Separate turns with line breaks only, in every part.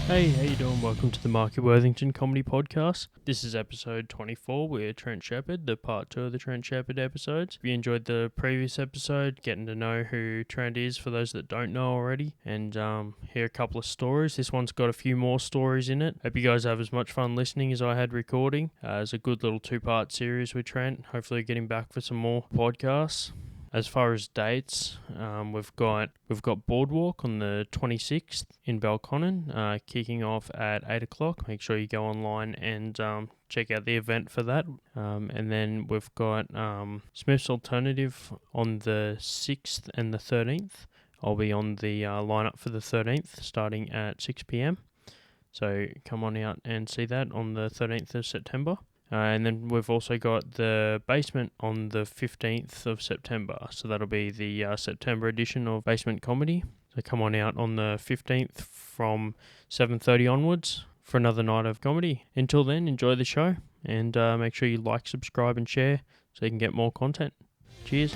Hey, how you doing? Welcome to the Marky Worthington Comedy Podcast. This is episode 24. We're Trent Shepherd, the part 2 of the Trent Shepherd episodes. If you enjoyed the previous episode, getting to know who Trent is for those that don't know already, and hear a couple of stories. This one's got a few more stories in it. Hope you guys have as much fun listening as I had recording. It's a good little 2-part series with Trent. Hopefully getting back for some more podcasts. As far as dates, we've got Boardwalk on the 26th in Belconnen, kicking off at 8 o'clock. Make sure you go online and check out the event for that. And then we've got Smith's Alternative on the 6th and the 13th. I'll be on the lineup for the 13th, starting at 6 p.m. So come on out and see that on the 13th of September. And then we've also got the Basement on the 15th of September. So that'll be the September edition of Basement Comedy. So come on out on the 15th from 7:30 onwards for another night of comedy. Until then, enjoy the show and make sure you like, subscribe and share so you can get more content. Cheers.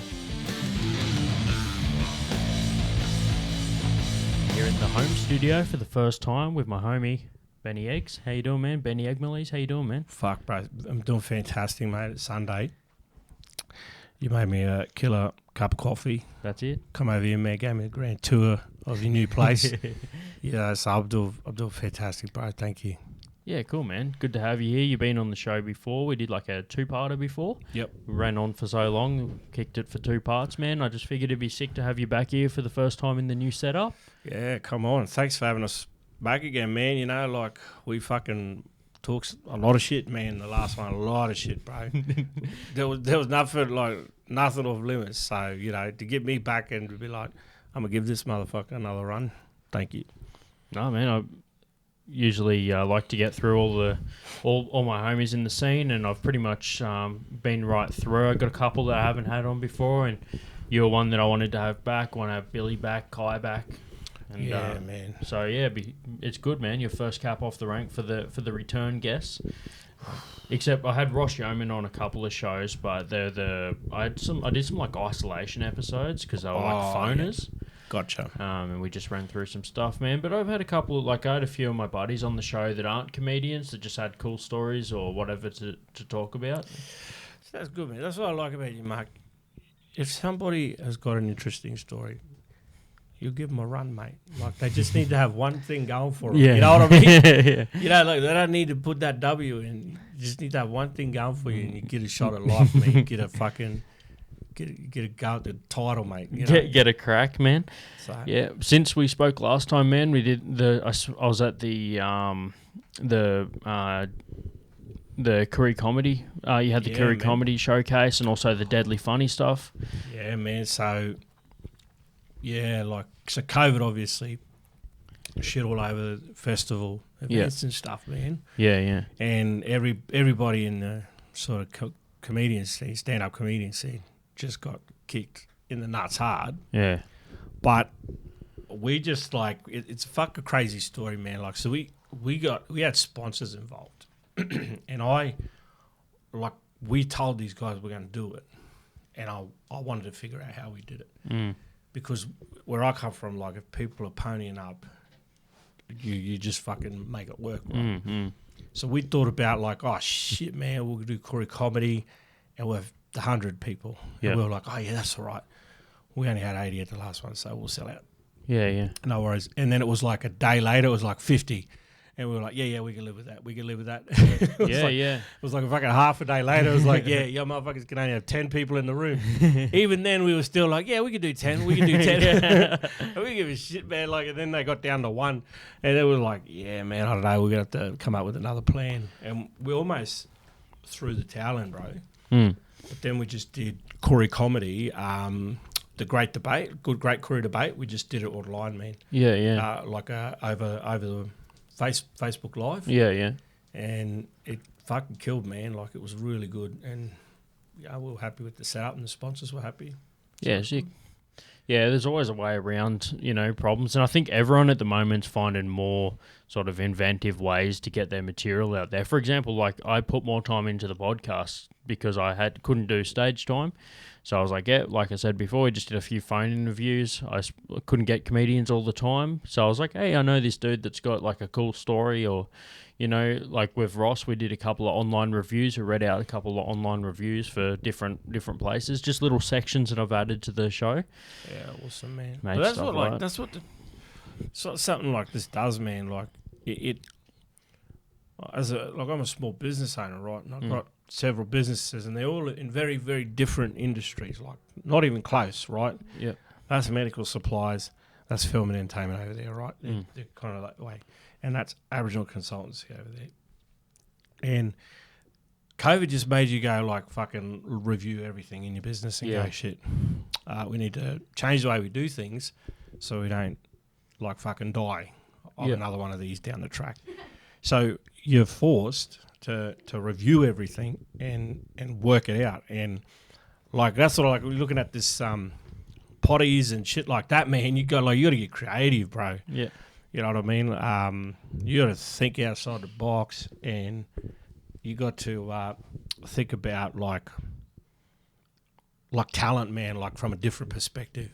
Here in the home studio for the first time with my homie Benny Eggs. How you doing, man? Benny Eggmolesse. How you doing, man?
Fuck, bro. I'm doing fantastic, mate. It's Sunday. You made me a killer cup of coffee.
That's it?
Come over here, man. Gave me a grand tour of your new place. Yeah, so I'm doing fantastic, bro. Thank you.
Yeah, cool, man. Good to have you here. You've been on the show before. We did like a 2-parter before.
Yep.
We ran on for so long, kicked it for 2 parts, man. I just figured it'd be sick to have you back here for the first time in the new setup.
Yeah, come on. Thanks for having us back again, man. You know, like, we fucking talked a lot of shit, man. The last one, a lot of shit, bro. there was nothing off limits. So, you know, to get me back and to be like, I'm going to give this motherfucker another run. Thank you.
No, man, I usually like to get through all my homies in the scene, and I've pretty much been right through. I got a couple that I haven't had on before, and you're one that I wanted to have back. Want to have Billy back, Kai back. And,
yeah, man.
So yeah, it's good, man. Your first cap off the rank for the return guests. Except I had Ross Yeoman on a couple of shows, but I did some like isolation episodes because they were like phoners.
Yeah. Gotcha.
And we just ran through some stuff, man. But I've had I had a few of my buddies on the show that aren't comedians that just had cool stories or whatever to talk about.
That's good, man. That's what I like about you, Mark. If somebody has got an interesting story, you give them a run, mate. Like, they just need to have one thing going for them.
Yeah.
You know what I mean?
Yeah.
You know, like, they don't need to put that W in. You just need to have one thing going for you, and you get a shot at life, man. You get a fucking get a go at the title, mate. You know?
Get a crack, man.
So,
yeah. Since we spoke last time, man, we did I was at the Curry Comedy. You had the Curry Comedy showcase and also the Deadly Funny stuff.
Yeah, man. So, yeah, like, so COVID obviously shit all over the festival events and stuff, man.
Yeah, yeah.
And everybody in the sort of comedian scene, stand-up comedian scene, just got kicked in the nuts hard.
Yeah.
But we just, like, it's a fucking crazy story, man. Like, so we had sponsors involved. And we told these guys we're going to do it. And I wanted to figure out how we did it.
Mm.
Because where I come from, like, if people are ponying up, you just fucking make it work, right?
Mm-hmm.
So we thought about, like, oh, shit, man, we'll do Curry Comedy, and we'll have 100 people.
Yeah.
And we were like, oh, yeah, that's all right. We only had 80 at the last one, so we'll sell out.
Yeah, yeah.
No worries. And then it was like a day later, it was like 50. And we were like, yeah, we can live with that. We can live with that. It was like a fucking half a day later. It was like, yeah, motherfuckers can only have 10 people in the room. Even then, we were still like, yeah, we could do 10. We could do 10. And we give a shit, man. Like, and then they got down to 1. And it was like, yeah, man, I don't know. We're going to have to come up with another plan. And we almost threw the towel in, bro.
Mm.
But then we just did Curry Comedy, the Great Debate, Great Curry Debate. We just did it online, man.
Yeah, yeah.
Over the Facebook Live.
Yeah, yeah.
And it fucking killed, man. Like, it was really good. And yeah, we were happy with the setup and the sponsors were happy.
Yeah, sick. Yeah, there's always a way around, problems. And I think everyone at the moment's finding more sort of inventive ways to get their material out there. For example, like I put more time into the podcast because I couldn't do stage time. So I was like, yeah, like I said before, we just did a few phone interviews. I couldn't get comedians all the time. So I was like, hey, I know this dude that's got like a cool story, or, like with Ross, we did a couple of online reviews. We read out a couple of online reviews for different places, just little sections that I've added to the show.
Yeah, awesome, man. But that's what something like this does, man. Like I'm a small business owner, right? And I've got several businesses, and they're all in very, very different industries. Like not even close, right?
Yeah.
That's medical supplies. That's film and entertainment over there, right? They're kind of that way. And that's Aboriginal consultancy over there. And COVID just made you go like fucking review everything in your business and go, shit, we need to change the way we do things so we don't like fucking die of another one of these down the track. So you're forced to review everything and work it out. And like that's sort of like we're looking at this potties and shit like that, man. You got to get creative, bro.
Yeah.
You know what I mean? You got to think outside the box, and you got to think about like talent, man, like from a different perspective.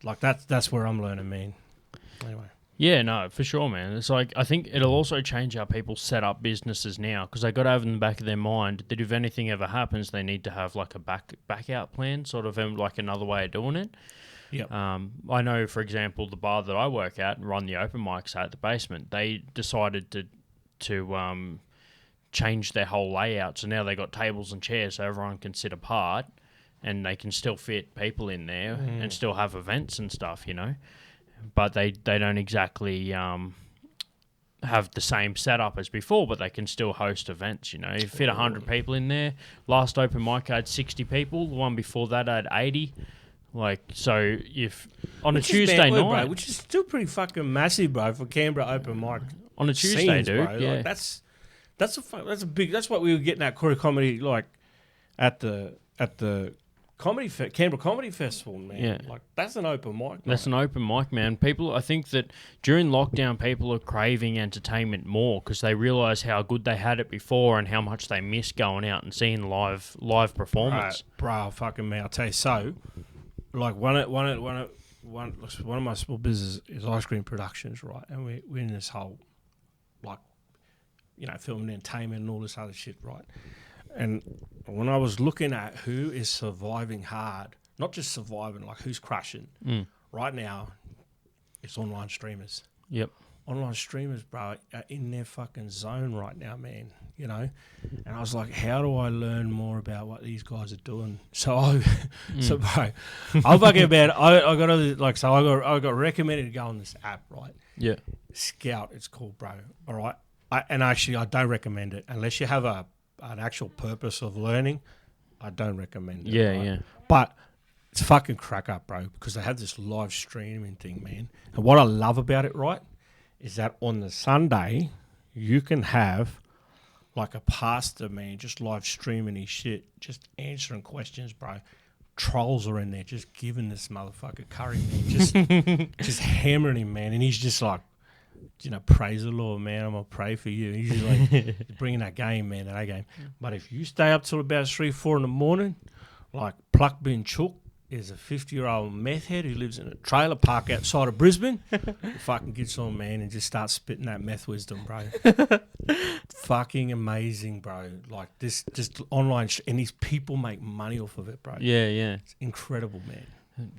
Like that's where I'm learning, man. Anyway.
Yeah, no, for sure, man. It's like I think it'll also change how people set up businesses now, because they got to have in the back of their mind that if anything ever happens, they need to have like a back out plan, sort of like another way of doing it.
Yep.
I know, for example, the bar that I work at and run the open mics at the basement, they decided to change their whole layout. So now they got tables and chairs so everyone can sit apart and they can still fit people in there and still have events and stuff, But they don't exactly have the same setup as before, but they can still host events, You fit 100 people in there. Last open mic I had 60 people. The one before that I had 80. Like, so if on a Tuesday night,
bro, which is still pretty fucking massive, bro, for Canberra open mic
on a Tuesday,
scenes,
dude.
Bro.
Yeah,
like, that's a big. That's what we were getting at Corey Comedy, like at the Canberra Comedy Festival, man.
Yeah.
Like that's an open mic.
That's an open mic, man. I think that during lockdown, people are craving entertainment more because they realise how good they had it before and how much they miss going out and seeing live performance.
Bro, fucking man, I'll tell you. So, like one of my small businesses is ice cream productions, right? And we're in this whole, like, film and entertainment and all this other shit, right? And when I was looking at who is surviving hard, not just surviving, like who's crushing, right now, it's online streamers.
Yep.
Online streamers, bro, are in their fucking zone right now, man, And I was like, how do I learn more about what these guys are doing? So bro, I got recommended to go on this app, right?
Yeah.
Scout, it's called, bro. All right. I don't recommend it unless you have an actual purpose of learning. I don't recommend it.
Yeah,
right?
yeah.
But it's fucking crack up, bro, because they have this live streaming thing, man. And what I love about it, right, is that on the Sunday, you can have like a pastor, man, just live streaming his shit, just answering questions, bro. Trolls are in there just giving this motherfucker curry, man, just hammering him, man. And he's just like, praise the Lord, man. I'm going to pray for you. He's just like bringing that game, man, that game. But if you stay up till about 3, 4 in the morning, like Pluck Bin Chook is a 50-year-old meth head who lives in a trailer park outside of Brisbane. Fucking gets on, man, and just starts spitting that meth wisdom, bro. Fucking amazing, bro. Like this, just online, and these people make money off of it, bro.
Yeah, yeah.
It's incredible, man.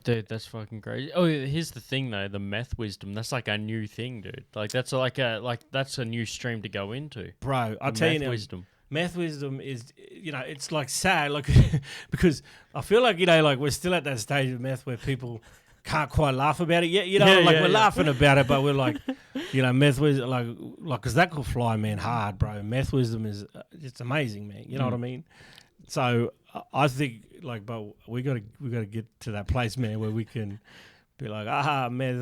Dude, that's fucking crazy. Oh, here's the thing though, the meth wisdom. That's like a new thing, dude. Like that's that's a new stream to go into,
bro. I'll tell you now,
wisdom.
Meth wisdom is, it's like sad, like because I feel like like we're still at that stage of meth where people can't quite laugh about it yet. We're laughing about it, but we're like, meth wisdom, like because that could fly, man, hard, bro. Meth wisdom is it's amazing, man. You know what I mean? So I think but we gotta get to that place, man, where we can be like, meth,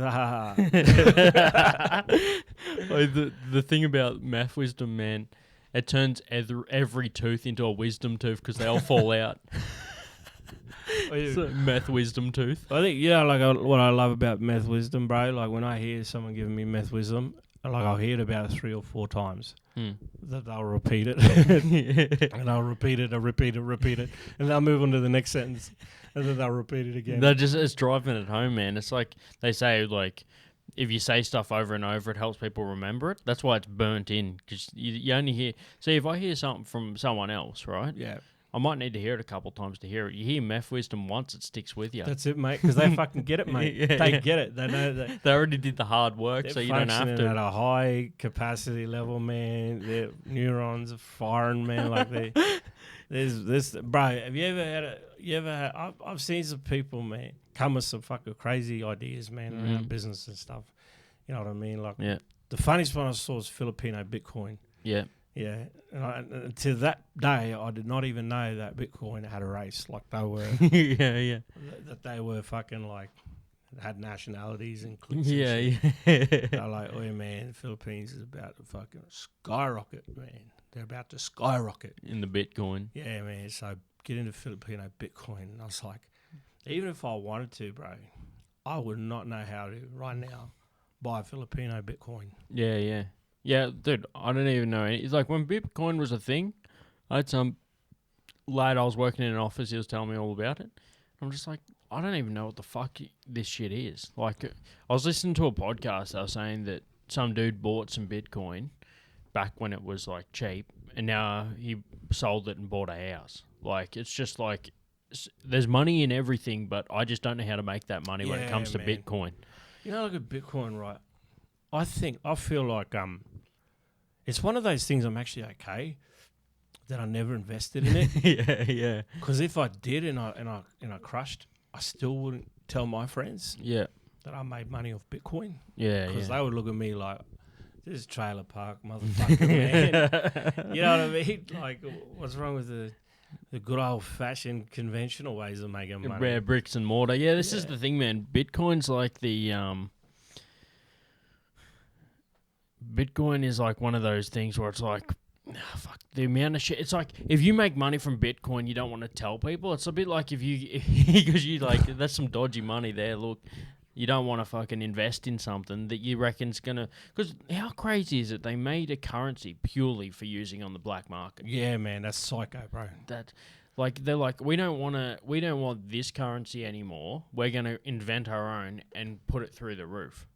The thing about meth wisdom, man, it turns every tooth into a wisdom tooth because they all fall out. So, meth wisdom tooth.
I think, what I love about meth wisdom, bro, like when I hear someone giving me meth wisdom, like I'll hear it about 3 or 4 times. That they'll repeat it. And I'll repeat it, and they'll move on to the next sentence, and then they'll repeat it again.
It's driving it home, man. It's like they say, like, if you say stuff over and over, it helps people remember it. That's why it's burnt in, because you only hear... See, if I hear something from someone else, right?
Yeah.
I might need to hear it a couple times to hear it. You hear meth wisdom once, it sticks with you.
That's it, mate, because they fucking get it, mate. They get it. They know that.
They already did the hard work, so you don't have to.
At a high capacity level, man. Their neurons are firing, man. Like there's this, bro. Have you ever had? I've seen some people, man, come with some fucking crazy ideas, man, around business and stuff. You know what I mean? Like, the funniest one I saw was Filipino Bitcoin.
Yeah.
Yeah, and to that day, I did not even know that Bitcoin had a race. Like they were, that they were fucking like had nationalities and cliques.
Yeah.
They're like, oh man, the Philippines is about to fucking skyrocket, man. They're about to skyrocket
in the Bitcoin.
Yeah, man. So get into Filipino Bitcoin, and I was like, even if I wanted to, bro, I would not know how to right now buy Filipino Bitcoin.
Yeah. Yeah, dude, I don't even know. It's like when Bitcoin was a thing, I had some lad I was working in an office, he was telling me all about it. I'm just like, I don't even know what the fuck this shit is. Like, I was listening to a podcast, they were saying that some dude bought some Bitcoin back when it was, like, cheap, and now he sold it and bought a house. Like, it's just like, there's money in everything, but I just don't know how to make that money when it comes to Bitcoin.
You know, look at Bitcoin, right? I feel like it's one of those things I'm actually okay that I never invested in it.
Yeah.
Because if I did and I crushed, I still wouldn't tell my friends.
Yeah.
That I made money off Bitcoin.
Yeah.
Because they would look at me like, this is trailer park, motherfucker, man. You know what I mean? Like, what's wrong with the good old fashioned conventional ways of making money?
Rare bricks and mortar. Yeah, this is the thing, man. Bitcoin's like the Bitcoin is like one of those things where it's like, fuck, the amount of shit. It's like, if you make money from Bitcoin, you don't want to tell people. It's a bit like because you like, that's some dodgy money there, look. You don't want to fucking invest in something that you reckon's going to... Because how crazy is it? They made a currency purely for using on the black market.
Yeah, man, that's psycho, bro.
They're like, we don't want this currency anymore. We're going to invent our own and put it through the roof.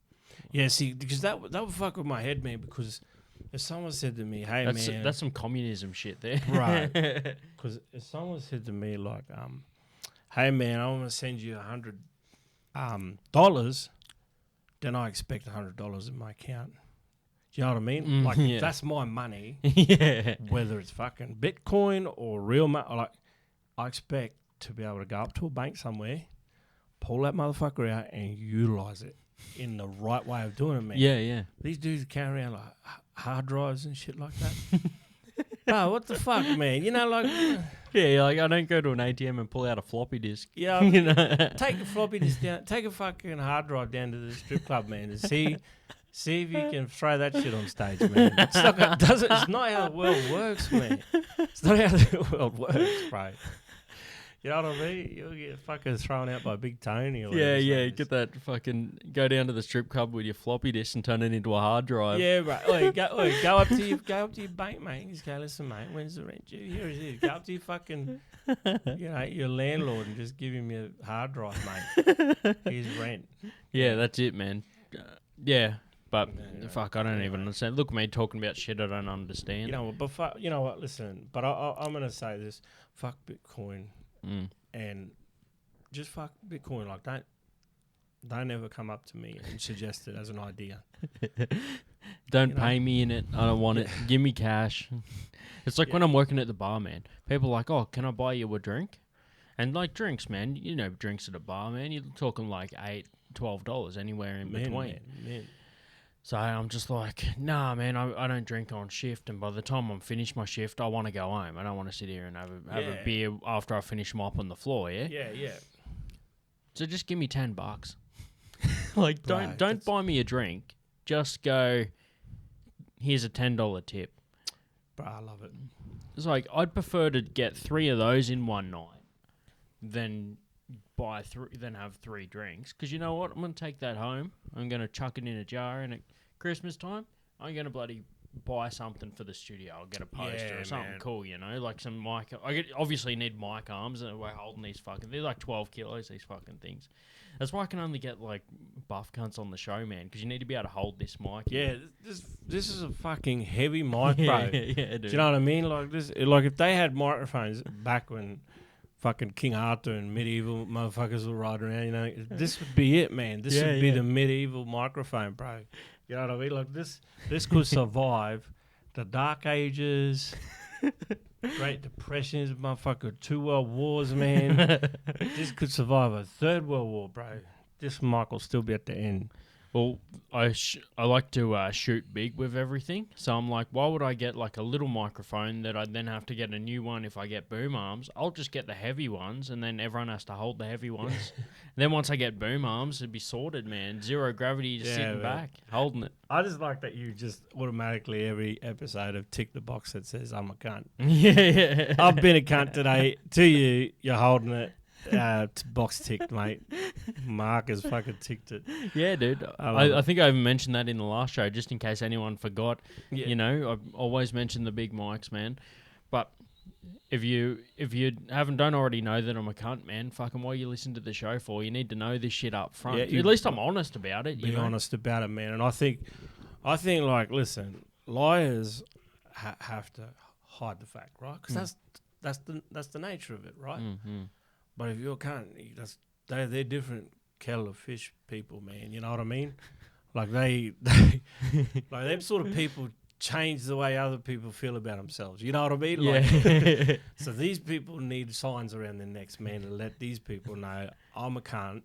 Yeah, see, because that would fuck with my head, man, because if someone said to me, hey, man...
That's some communism shit there.
Right. Because if someone said to me, like, hey, man, I want to send you $100, then I expect $100 in my account. Do you know what I mean? Like, that's my money.
Yeah.
Whether it's fucking Bitcoin or real money. Like, I expect to be able to go up to a bank somewhere, pull that motherfucker out and utilize it in the right way of doing it, man.
Yeah.
These dudes carry around like hard drives and shit like that. Bro, what the fuck, man? You know, like...
Yeah, like, I don't go to an ATM and pull out a floppy disk.
Yeah,
you know?
Take a floppy disk down. Take a fucking hard drive down to the strip club, man, and see if you can throw that shit on stage, man. It's not how the world works, man. It's not how the world works, bro. You know what I mean? You'll get fucking thrown out by Big Tony. Or
yeah. Get that fucking... Go down to the strip club with your floppy disk and turn it into a hard drive.
Yeah, bro. Go up to your bank, mate. Just go, listen, mate, when's the rent due? Here it is. Go up to your fucking, your landlord and just give him your hard drive, mate. Here's rent.
Yeah, that's it, man. Yeah. But fuck, I don't even understand. Look, me talking about shit I don't understand.
You know what? But you know what? Listen, but I'm gonna say this: fuck Bitcoin, and just fuck Bitcoin. Like, don't ever come up to me and suggest it as an idea.
Don't pay me in it. I don't want it. Give me cash. It's like when I'm working at the bar, man. People are like, oh, can I buy you a drink? And like drinks, man. You know, drinks at a bar, man. You're talking like $8, $12 anywhere in between.
Man.
So I'm just like, nah, man, I don't drink on shift. And by the time I'm finished my shift, I want to go home. I don't want to sit here and have a beer after I finish them up on the floor, yeah?
Yeah.
So just give me $10. Like, don't buy me a drink. Just go, here's a $10 tip.
Bro, I love it.
It's like, I'd prefer to get 3 of those in one night then then have 3 drinks. Because you know what? I'm going to take that home. I'm going to chuck it in a jar, and at Christmas time, I'm going to bloody buy something for the studio. I'll get a poster or something cool, you know, like some mic. Obviously need mic arms, and we're holding these they're like 12 kilos, these fucking things. That's why I can only get like buff cunts on the show, man, because you need to be able to hold this mic.
Yeah, this is a fucking heavy mic, bro.
Yeah, dude.
Do you know what I mean? Like this, like if they had microphones back when fucking King Arthur and medieval motherfuckers were riding around, you know, this would be it, man. This would be the medieval microphone, bro. You know what I mean? Like this could survive the Dark Ages, Great Depressions, motherfucker, 2 World Wars, man. This could survive a 3rd World War, bro. This mic will still be at the end.
Well, I like to shoot big with everything, so I'm like, why would I get like a little microphone that I then have to get a new one if I get boom arms? I'll just get the heavy ones, and then everyone has to hold the heavy ones. And then once I get boom arms, it'd be sorted, man. Zero gravity, just sitting back, holding it.
I just like that you just automatically every episode have ticked the box that says I'm a cunt.
Yeah.
I've been a cunt today. To you, you're holding it. Box ticked, mate. Mark has fucking ticked it.
Yeah, dude. I think I even mentioned that in the last show, just in case anyone forgot. Yeah. You know, I've always mentioned the big mics, man. But if you don't already know that I'm a cunt, man, fucking what you listen to the show for? You need to know this shit up front. Yeah, at least I'm honest about it.
Be honest about it, man. And I think, like, listen, liars have to hide the fact, right? Because that's the nature of it, right?
Mm-hmm.
But if you're a cunt, they're different kettle of fish people, man. You know what I mean? Like they like them sort of people change the way other people feel about themselves. You know what I mean?
Yeah.
So these people need signs around their necks, man, to let these people know I'm a cunt.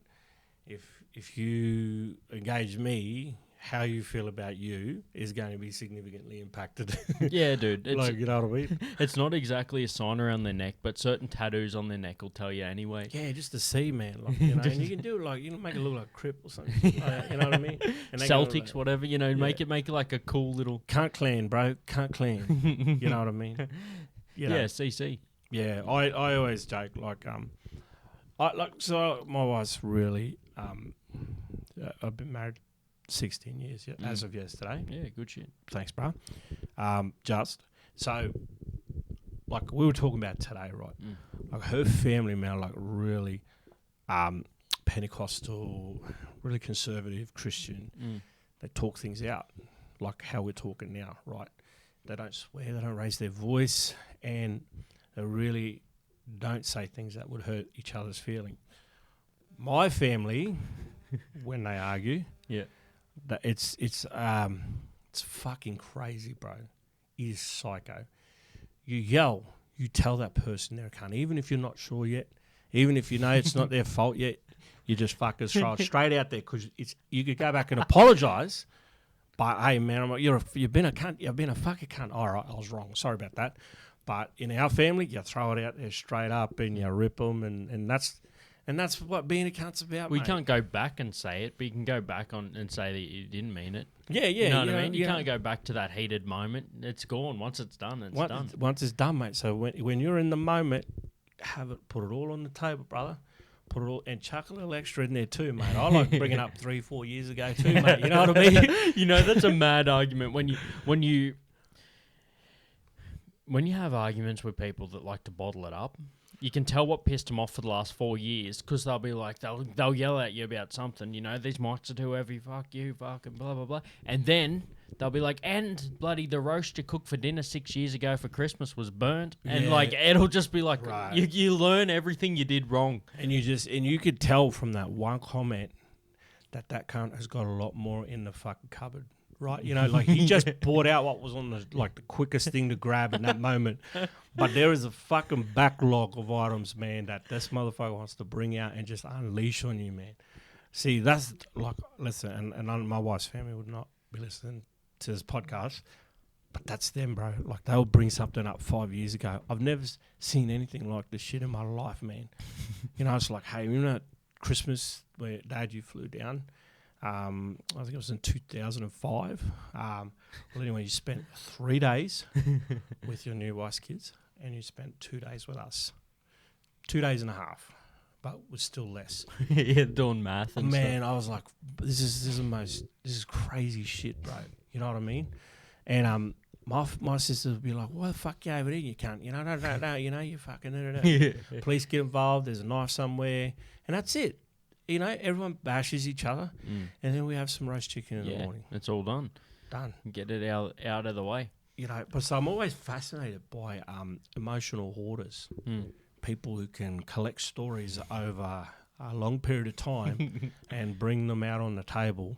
If you engage me, how you feel about you is going to be significantly impacted.
Yeah, dude.
Like, you know what I mean?
It's not exactly a sign around their neck, but certain tattoos on their neck will tell you anyway.
Yeah, just to see, man. Like, you know, and you can do it like, you know, make it look like a Crip or something. Like, you know what I mean? And
Celtics, like, whatever, you know, make it like a cool little...
Cunt clan, bro. Cunt clan. You know what I mean? You know?
Yeah, CC.
Yeah, I always joke, like, so my wife's really, I've been married 16 years as of yesterday.
Yeah, good shit.
Thanks, bro. So, like we were talking about today, right? Like her family, man, like really Pentecostal, really conservative Christian. They talk things out, like how we're talking now, right? They don't swear, they don't raise their voice, and they really don't say things that would hurt each other's feeling. My family, when they argue, it's fucking crazy, bro. It is psycho. You yell, you tell that person they're a cunt, even if you're not sure yet, even if you know it's not their fault yet. You just fuckers throw it straight out there because you could go back and apologise. But hey, man, you've been a cunt. You've been a fucking cunt. All right, I was wrong. Sorry about that. But in our family, you throw it out there straight up and you rip them, and that's what being a cunt's about.
We can't go back and say it, but you can go back on and say that you didn't mean it.
Yeah.
You know what I mean? You can't go back to that heated moment. It's gone. Once it's done, it's done.
Once it's done, mate. So when you're in the moment, put it all on the table, brother. Put it all and chuck a little extra in there too, mate. I like bringing up 3-4 years ago too, mate. You know what I mean?
You know, that's a mad argument when you have arguments with people that like to bottle it up. You can tell what pissed them off for the last 4 years because they'll be like, they'll yell at you about something, you know, these mics are too heavy, fuck you, fucking blah, blah, blah. And then they'll be like, and bloody the roast you cooked for dinner 6 years ago for Christmas was burnt. And like, it'll just be like, right. you learn everything you did wrong.
And you could tell from that one comment that cunt has got a lot more in the fucking cupboard. Right, you know, like he just brought out what was on the quickest thing to grab in that moment. But there is a fucking backlog of items, man, that this motherfucker wants to bring out and just unleash on you, man. See, that's like, listen, and my wife's family would not be listening to this podcast, but that's them, bro. Like they'll bring something up 5 years ago. I've never seen anything like this shit in my life, man. You know, it's like, hey, you know, Christmas where Dad, you flew down. I think it was in 2005. Well, anyway, you spent 3 days with your new wife's kids, and you spent 2 days with us. 2 days and a half. but was still less.
Yeah, doing math and
Man,
stuff.
I was like, this is crazy shit, bro. You know what I mean? And my sister would be like, "Why the fuck you over there? You can't, you know, no, you know, you fucking no.
Yeah.
Police get involved. There's a knife somewhere, and that's it. You know, everyone bashes each other, and then we have some roast chicken in the morning.
It's all done.
Done.
Get it out of the way.
You know, but so I'm always fascinated by emotional hoarders, people who can collect stories over a long period of time and bring them out on the table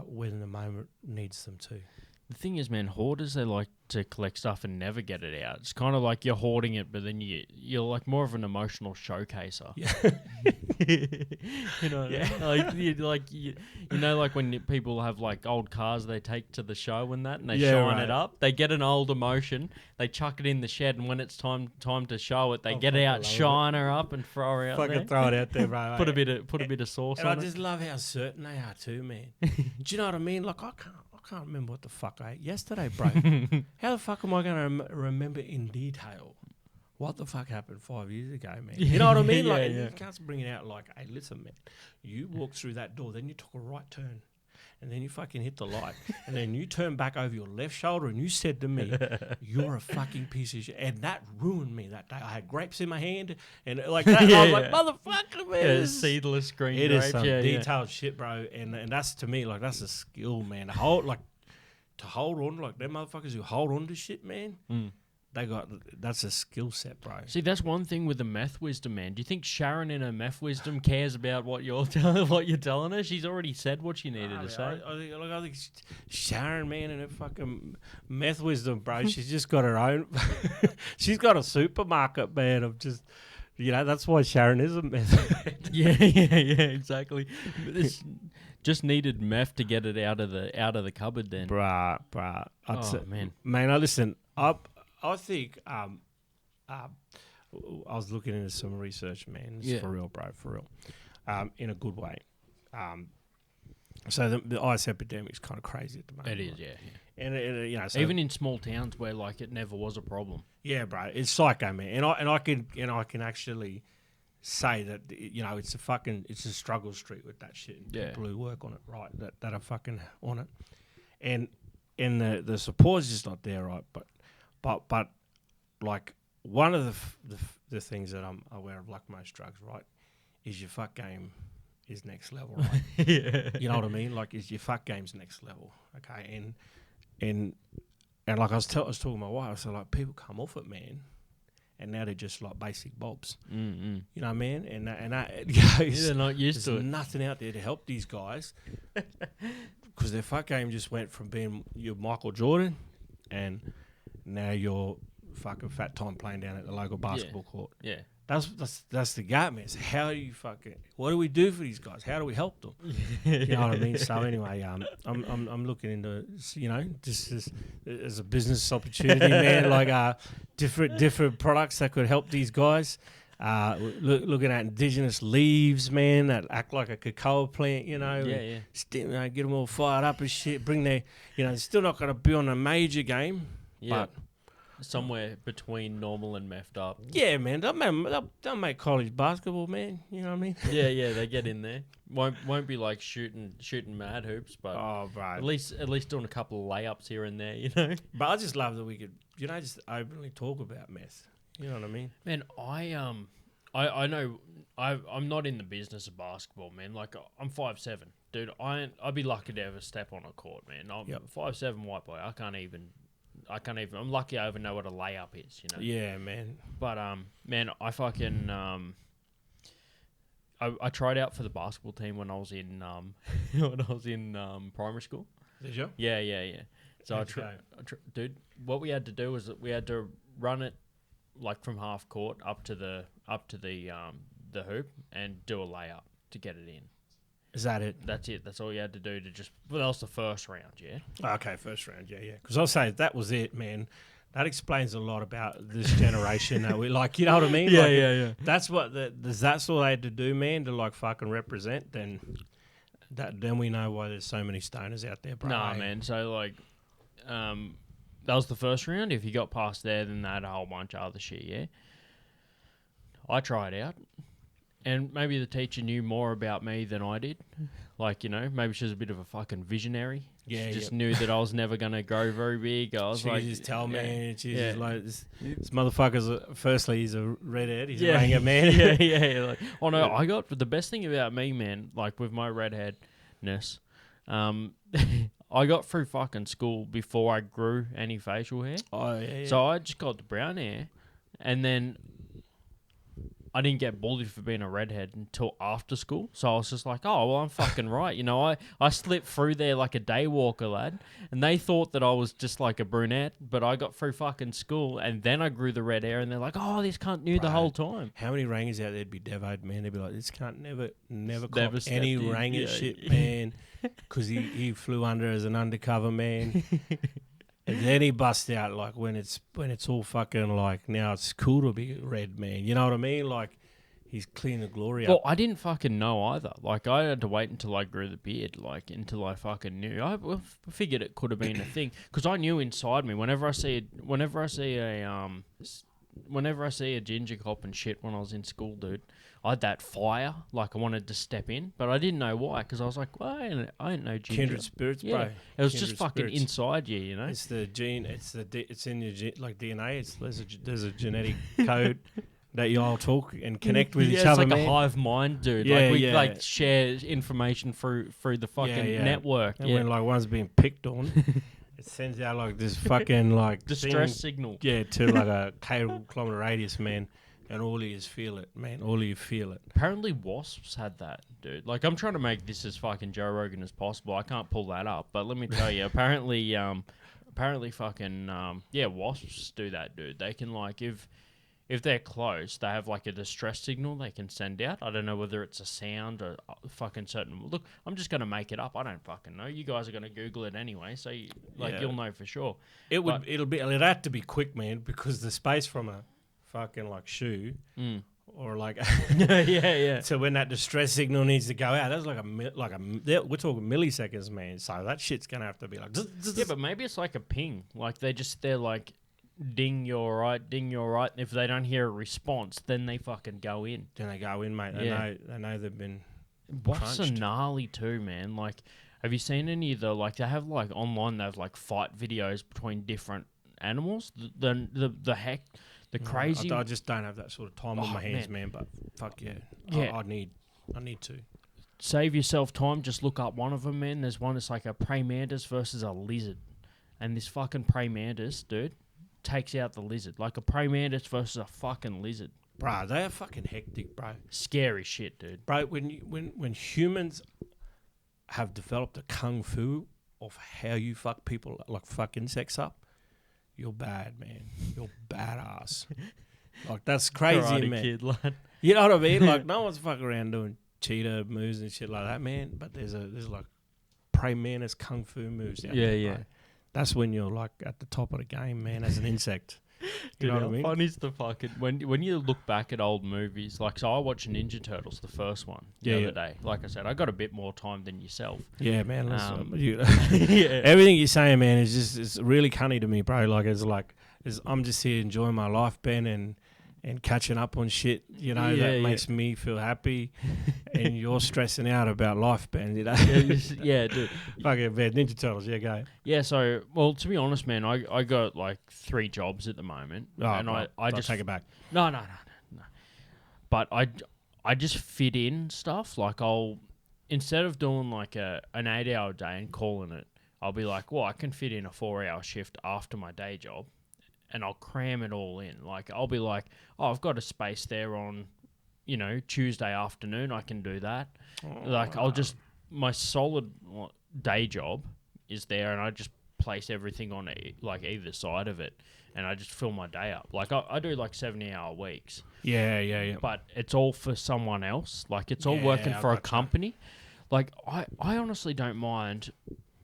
when the moment needs them to.
The thing is, man, hoarders, they like to collect stuff and never get it out. It's kind of like you're hoarding it, but then you're like more of an emotional showcaser.
Yeah.
You know, you know, like when people have like old cars they take to the show and that, and they shine it up. They get an old emotion, they chuck it in the shed, and when it's time to show it, they get it out, shine her up, and throw her out there.
Fucking throw it out there, bro.
Put a bit of sauce on it.
And I just love how certain they are too, man. Do you know what I mean? Like I can't remember what the fuck I ate yesterday, bro. How the fuck am I going to remember in detail what the fuck happened 5 years ago, man? You know what I mean? Like, you can't bring it out like, hey, listen, man, you walked through that door, then you took a right turn, and then you fucking hit the light, and then you turned back over your left shoulder, and you said to me, you're a fucking piece of shit. And that ruined me that day. I had grapes in my hand, and like that, I was like, motherfucker, man.
Yeah, seedless green
grapes. It is some detailed shit, bro. And that's, to me, like, that's a skill, man. To hold on, like, them motherfuckers who hold on to shit, man, that's a skill set, bro.
See, that's one thing with the meth wisdom, man. Do you think Sharon in her meth wisdom cares about what you're telling her? She's already said what she needed to say.
I think Sharon, man, and her fucking meth wisdom, bro. She's just got her own. She's got a supermarket, man. Of just, you know, that's why Sharon is a meth.
Yeah, exactly. It's just needed meth to get it out of the cupboard, then.
Bruh. Man, I listen. I think I was looking into some research, man. It's for real, bro, for real. In a good way. So the ice epidemic is kind of crazy at the moment.
It is,
right?
yeah.
And you know, so
even in small towns where like it never was a problem.
Yeah, bro, it's psycho, man. And I can actually say that, you know, it's a struggle street with that shit. And people who work on it, right, that are fucking on it, and the support is just not there, right? But like one of the things that I'm aware of, like most drugs, right, is your fuck game is next level, right?
Yeah.
You know what I mean? Like, is your fuck game's next level, okay? And like I was talking to my wife, so like people come off it, man, and now they're just like basic bobs.
Mm-hmm.
You know what I mean? And
they're not used to it.
There's nothing out there to help these guys because their fuck game just went from being your Michael Jordan and now you're fucking fat time playing down at the local basketball court.
Yeah.
That's the gap, man. So how do you what do we do for these guys? How do we help them? You know what I mean? So anyway, I'm looking into, you know, just as a business opportunity, man. Like different products that could help these guys. Looking at indigenous leaves, man, that act like a cocoa plant, you know.
Yeah.
Get them all fired up and shit. Bring their, you know, they're still not going to be on a major game.
Yeah. But somewhere between normal and meffed up.
Yeah, man. They'll make college basketball, man. You know what I mean?
Yeah, they get in there. Won't be like shooting mad hoops, but at least doing a couple of layups here and there, you know.
But I just love that we could, you know, just openly talk about meth. You know what I mean?
Man, I know I'm not in the business of basketball, man. Like I'm 5'7", dude. I'd be lucky to ever step on a court, man. I'm 5'7" white boy. I can't even. I'm lucky I even know what a layup is, you know. Yeah,
man.
But man, I fucking I tried out for the basketball team when I was in primary school.
Did you?
Yeah. So dude, what we had to do was we had to run it like from half court up to the hoop and do a layup to get it in.
Is that it?
That's it. That's all you had to do to just... Well, that was the first round, yeah?
Okay, first round, yeah. Because I'll say that was it, man. That explains a lot about this generation that we like, you know what I mean?
Yeah.
That's what that's all they had to do, man, to like fucking represent. Then we know why there's so many stoners out there, bro.
Nah, man. So like, that was the first round. If you got past there, then they had a whole bunch of other shit, yeah? I tried out. And maybe the teacher knew more about me than I did. Like, you know, maybe she was a bit of a fucking visionary.
Yeah,
she just knew that I was never going to grow very big. I was
she
like...
just tell me, she's just like, this motherfucker's, firstly, he's a redhead, he's a ranger, man.
Like, oh, no, I got... The best thing about me, man, like, with my redheadness, I got through fucking school before I grew any facial hair.
Oh, yeah.
So I just got the brown hair, and then... I didn't get bullied for being a redhead until after school. So I was just like, oh, well, I'm fucking right. You know, I slipped through there like a day walker, lad. And they thought that I was just like a brunette, but I got through fucking school and then I grew the red hair and they're like, oh, this cunt knew the whole time.
How many rangers out there'd be devoed, man? They'd be like, this cunt never
Never
caught any ranger shit, man. Because he flew under as an undercover man. And then he busts out like when it's all fucking like now it's cool to be red, man. You know what I mean? Like he's clean the glory
Well,
up.
I didn't fucking know either. Like I had to wait until I grew the beard, like until I fucking knew. I figured it could have been a thing because I knew inside me. Whenever I see a ginger cop and shit when I was in school, dude, I had that fire. Like I wanted to step in, but I didn't know why because I was like, well, I ain't no ginger.
Kindred spirits, bro.
It was just fucking
spirits.
Inside you, you know.
It's the gene. It's in your like DNA. There's a genetic code that you all talk and connect with each other.
It's like
man.
a hive mind, dude.
Yeah,
like we like share information through the fucking network.
And when like one's being picked on. It sends out like this fucking like
distress signal.
Yeah, to like a kilometre radius, man. And all of you feel it, man. All of you feel it.
Apparently wasps had that, dude. Like I'm trying to make this as fucking Joe Rogan as possible. I can't pull that up, but let me tell you, apparently fucking wasps do that, dude. They can like if they're close, they have like a distress signal they can send out. I don't know whether it's a sound or fucking certain. Look, I'm just gonna make it up. I don't fucking know. You guys are gonna Google it anyway, so you'll know for sure.
It'd have to be quick, man, because the space from a fucking like shoe or like So when that distress signal needs to go out, that's like we're talking milliseconds, man. So that shit's gonna have to be like
yeah, but maybe it's like a ping. Like they're like. Ding, you're right. If they don't hear a response, then they fucking go in.
Then they go in, mate. They know they've been
Wasps are gnarly too, man. Like, have you seen any of the, like, they have, like, online, they have, like, fight videos between different animals? The crazy...
I just don't have that sort of time on my hands, man, but fuck yeah. I need to.
Save yourself time, just look up one of them, man. There's one that's like a praying mantis versus a lizard. And this fucking praying mantis, dude, takes out the lizard. Like a praying mantis versus a fucking lizard.
Bro, they are fucking hectic, bro.
Scary shit, dude.
Bro, when humans have developed a kung fu of how you fuck people, like fuck insects up, you're bad, man. You're badass. Like, that's crazy,
Karate
man.
Kid, lad.
You know what I mean? Like, no one's fucking around doing cheetah moves and shit like that, man. But there's like praying mantis kung fu moves out there, bro. That's when you're like at the top of the game, man, as an insect. You know what I mean?
Funny's the fucking when you look back at old movies, like so I watched Ninja Turtles, the first one, the other day. Like I said, I got a bit more time than yourself. Yeah,
man. Everything you're saying, man, is just it's really cunny to me, bro. I'm just here enjoying my life, Ben, and catching up on shit, you know, that makes me feel happy. And you're stressing out about life, Ben, you know?
Yeah, dude.
Fucking bad. Ninja Turtles, go.
Yeah, so, well, to be honest, man, I got like 3 jobs at the moment.
Oh, and I just take it back.
No. But I just fit in stuff. Like instead of doing like an 8-hour day and calling it, I'll be like, well, I can fit in a 4-hour shift after my day job. And I'll cram it all in. Like, I'll be like, oh, I've got a space there on, you know, Tuesday afternoon. I can do that. Like, my solid day job is there, and I just place everything on either side of it, and I just fill my day up. Like, I do like 70-hour weeks.
Yeah.
But it's all for someone else. Like, it's all working for a company. Like, I honestly don't mind.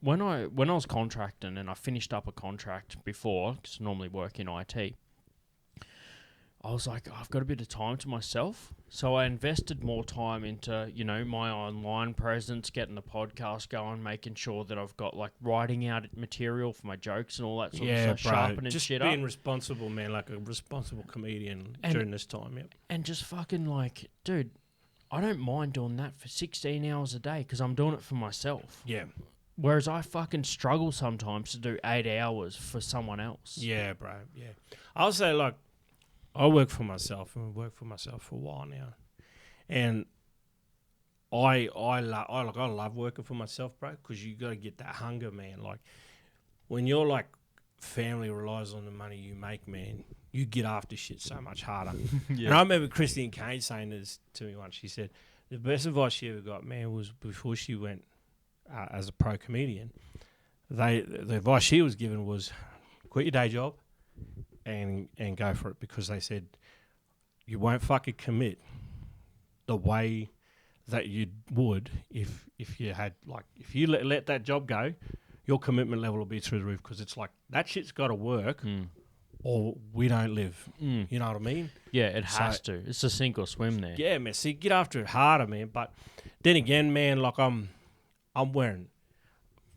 When I was contracting and I finished up a contract before, because I normally work in IT, I was like, I've got a bit of time to myself. So I invested more time into, you know, my online presence, getting the podcast going, making sure that I've got like writing out material for my jokes and all that sort of stuff, sharpening
just
shit up.
Just being responsible, man, like a responsible comedian during this time,
And just fucking like, dude, I don't mind doing that for 16 hours a day because I'm doing it for myself.
Yeah.
Whereas I fucking struggle sometimes to do 8 hours for someone else.
Yeah, bro. Yeah. I'll say, like, I work for myself, and I've worked for myself for a while now. And I love working for myself, bro, because you got to get that hunger, man. Like, when you're, like, family relies on the money you make, man, you get after shit so much harder. And I remember Christine Kane saying this to me once. She said the best advice she ever got, man, was before she went as a pro comedian. The advice she was given was quit your day job and go for it, because they said you won't fucking commit the way that you would if you had, like, if you let that job go, your commitment level will be through the roof, because it's like that shit's got to work or we don't live. You know what I mean?
Yeah, it has to. It's a sink or swim there.
Yeah, man. See, get after it harder, man. But then again, man, like I'm wearing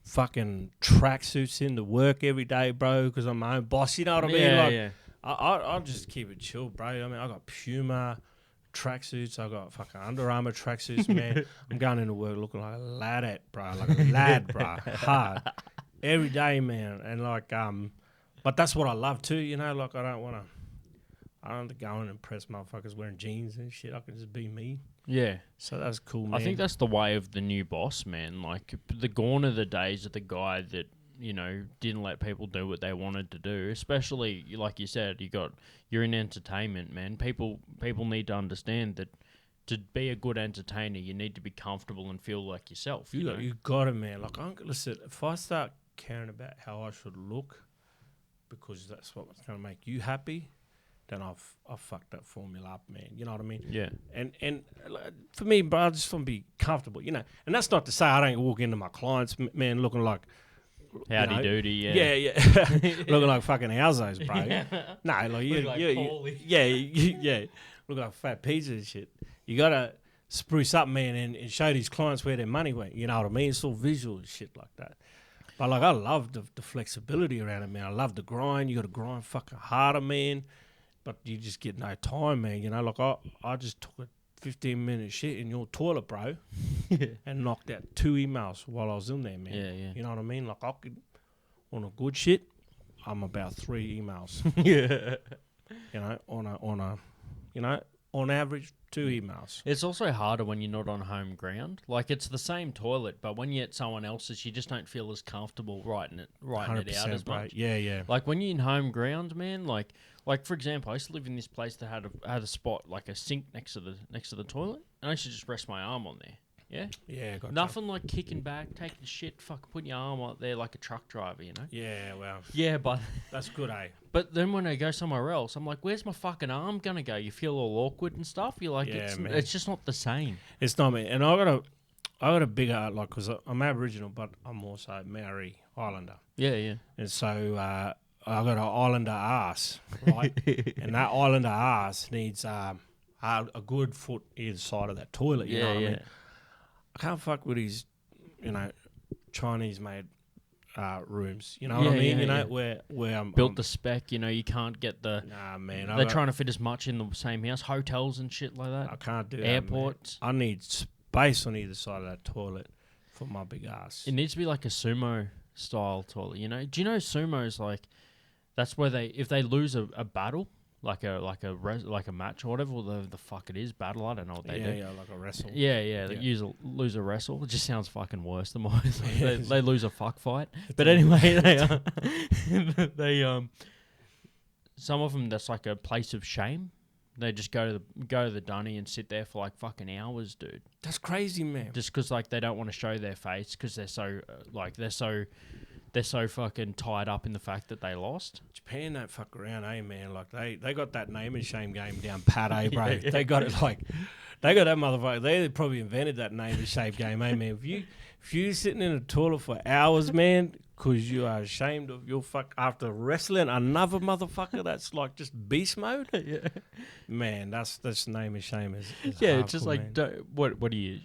fucking tracksuits into work every day, bro, because I'm my own boss. You know what I mean? Like, I'll just keep it chill, bro. I mean, I got Puma tracksuits. I got fucking Under Armour tracksuits, man. I'm going into work looking like a ladette, bro. Like a lad, bro. Hard. Every day, man. And like, but that's what I love too, you know? Like, I don't have to go and impress motherfuckers wearing jeans and shit. I can just be me.
Yeah.
So that's cool, man.
I think that's the way of the new boss, man. Like, gone are the days of the guy that, you know, didn't let people do what they wanted to do. Especially, like you said, you're in entertainment, man. People need to understand that to be a good entertainer, you need to be comfortable and feel like yourself.
You got it, man. Like, listen, if I start caring about how I should look, because that's what's going to make you happy, then I've fucked that formula up, man. You know what I mean?
Yeah.
And for me, bro, I just want to be comfortable, you know. And that's not to say I don't walk into my clients, man, looking like
howdy doody,
yeah. Yeah. Looking like fucking Alzos, bro. Yeah. No, like look like fat pizza and shit. You gotta spruce up, man, and show these clients where their money went. You know what I mean? It's all visual and shit like that. But like, I love the flexibility around it, man. I love the grind. You got to grind fucking harder, man. But you just get no time, man. You know, like I just took a 15-minute shit in your toilet, bro, and knocked out 2 emails while I was in there, man.
Yeah.
You know what I mean? Like, I could, on a good shit, I'm about 3 emails.
Yeah.
You know, on average, 2 emails.
It's also harder when you're not on home ground. Like, it's the same toilet, but when you're at someone else's, you just don't feel as comfortable writing it out as much.
Yeah.
Like, when you're in home ground, man, like for example, I used to live in this place that had a spot, like a sink next to the toilet, and I used to just rest my arm on there. Yeah?
Yeah, gotcha.
Nothing like kicking back, taking shit, putting your arm out there like a truck driver, you know?
Yeah, well.
Yeah, but...
That's good, eh?
But then when I go somewhere else, I'm like, where's my fucking arm gonna go? You feel all awkward and stuff. You're like, it's just not the same.
It's not, man. And I got a bigger, like, because I'm Aboriginal, but I'm also Maori Islander.
Yeah.
And so I got an Islander ass, right? And that Islander ass needs a good foot either side of that toilet, you know what I mean? I can't fuck with these, you know, Chinese-made rooms. You know what I mean? You know, where I'm...
Built the spec, you know, you can't get the...
Nah, man.
They're trying to fit as much in the same house. Hotels and shit like that.
I can't do that,
Airports.
Man. I need space on either side of that toilet for my big ass.
It needs to be like a sumo-style toilet, you know? Do you know sumo's like... That's where if they lose a battle... Like a match or whatever, or the fuck it is, battle. I don't know what they do.
Yeah, like a wrestle.
Yeah. They lose a wrestle. It just sounds fucking worse than mine. They lose a fuck fight. But anyway, they some of them, that's like a place of shame. They just go to the dunny and sit there for like fucking hours, dude.
That's crazy, man.
Just because like they don't want to show their face because they're so fucking tied up in the fact that they lost.
Japan don't fuck around, eh, man? Like, they got that name and shame game down pat, eh, bro? Yeah. They got it like... They got that motherfucker. They probably invented that name and shame game, eh, man? If you sitting in a toilet for hours, man, because you are ashamed of your fuck... After wrestling another motherfucker that's like just beast mode,
yeah,
man, that's name and shame is
yeah, it's just like... What do you...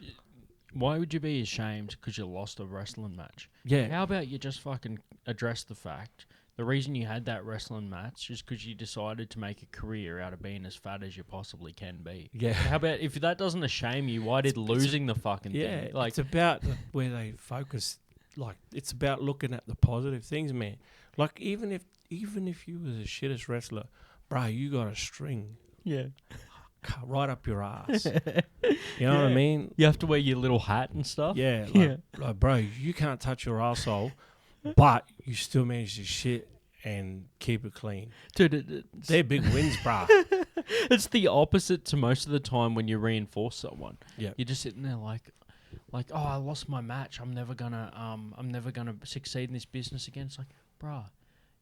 Why would you be ashamed because you lost a wrestling match?
Yeah.
How about you just fucking address the fact the reason you had that wrestling match is because you decided to make a career out of being as fat as you possibly can be.
Yeah.
How about if that doesn't shame you? Why did losing the fucking thing? Like,
it's about where they focus. Like, it's about looking at the positive things, man. Like, even if you was the shittest wrestler, bro, you got a string.
Yeah.
Right up your ass. You know what I mean?
You have to wear your little hat and stuff.
Yeah. Like, bro, you can't touch your asshole, but you still manage to shit and keep it clean.
Dude,
they're big wins, bro.
It's the opposite to most of the time when you reinforce someone.
Yeah.
You're just sitting there like, oh, I lost my match. I'm never gonna succeed in this business again. It's like, bro,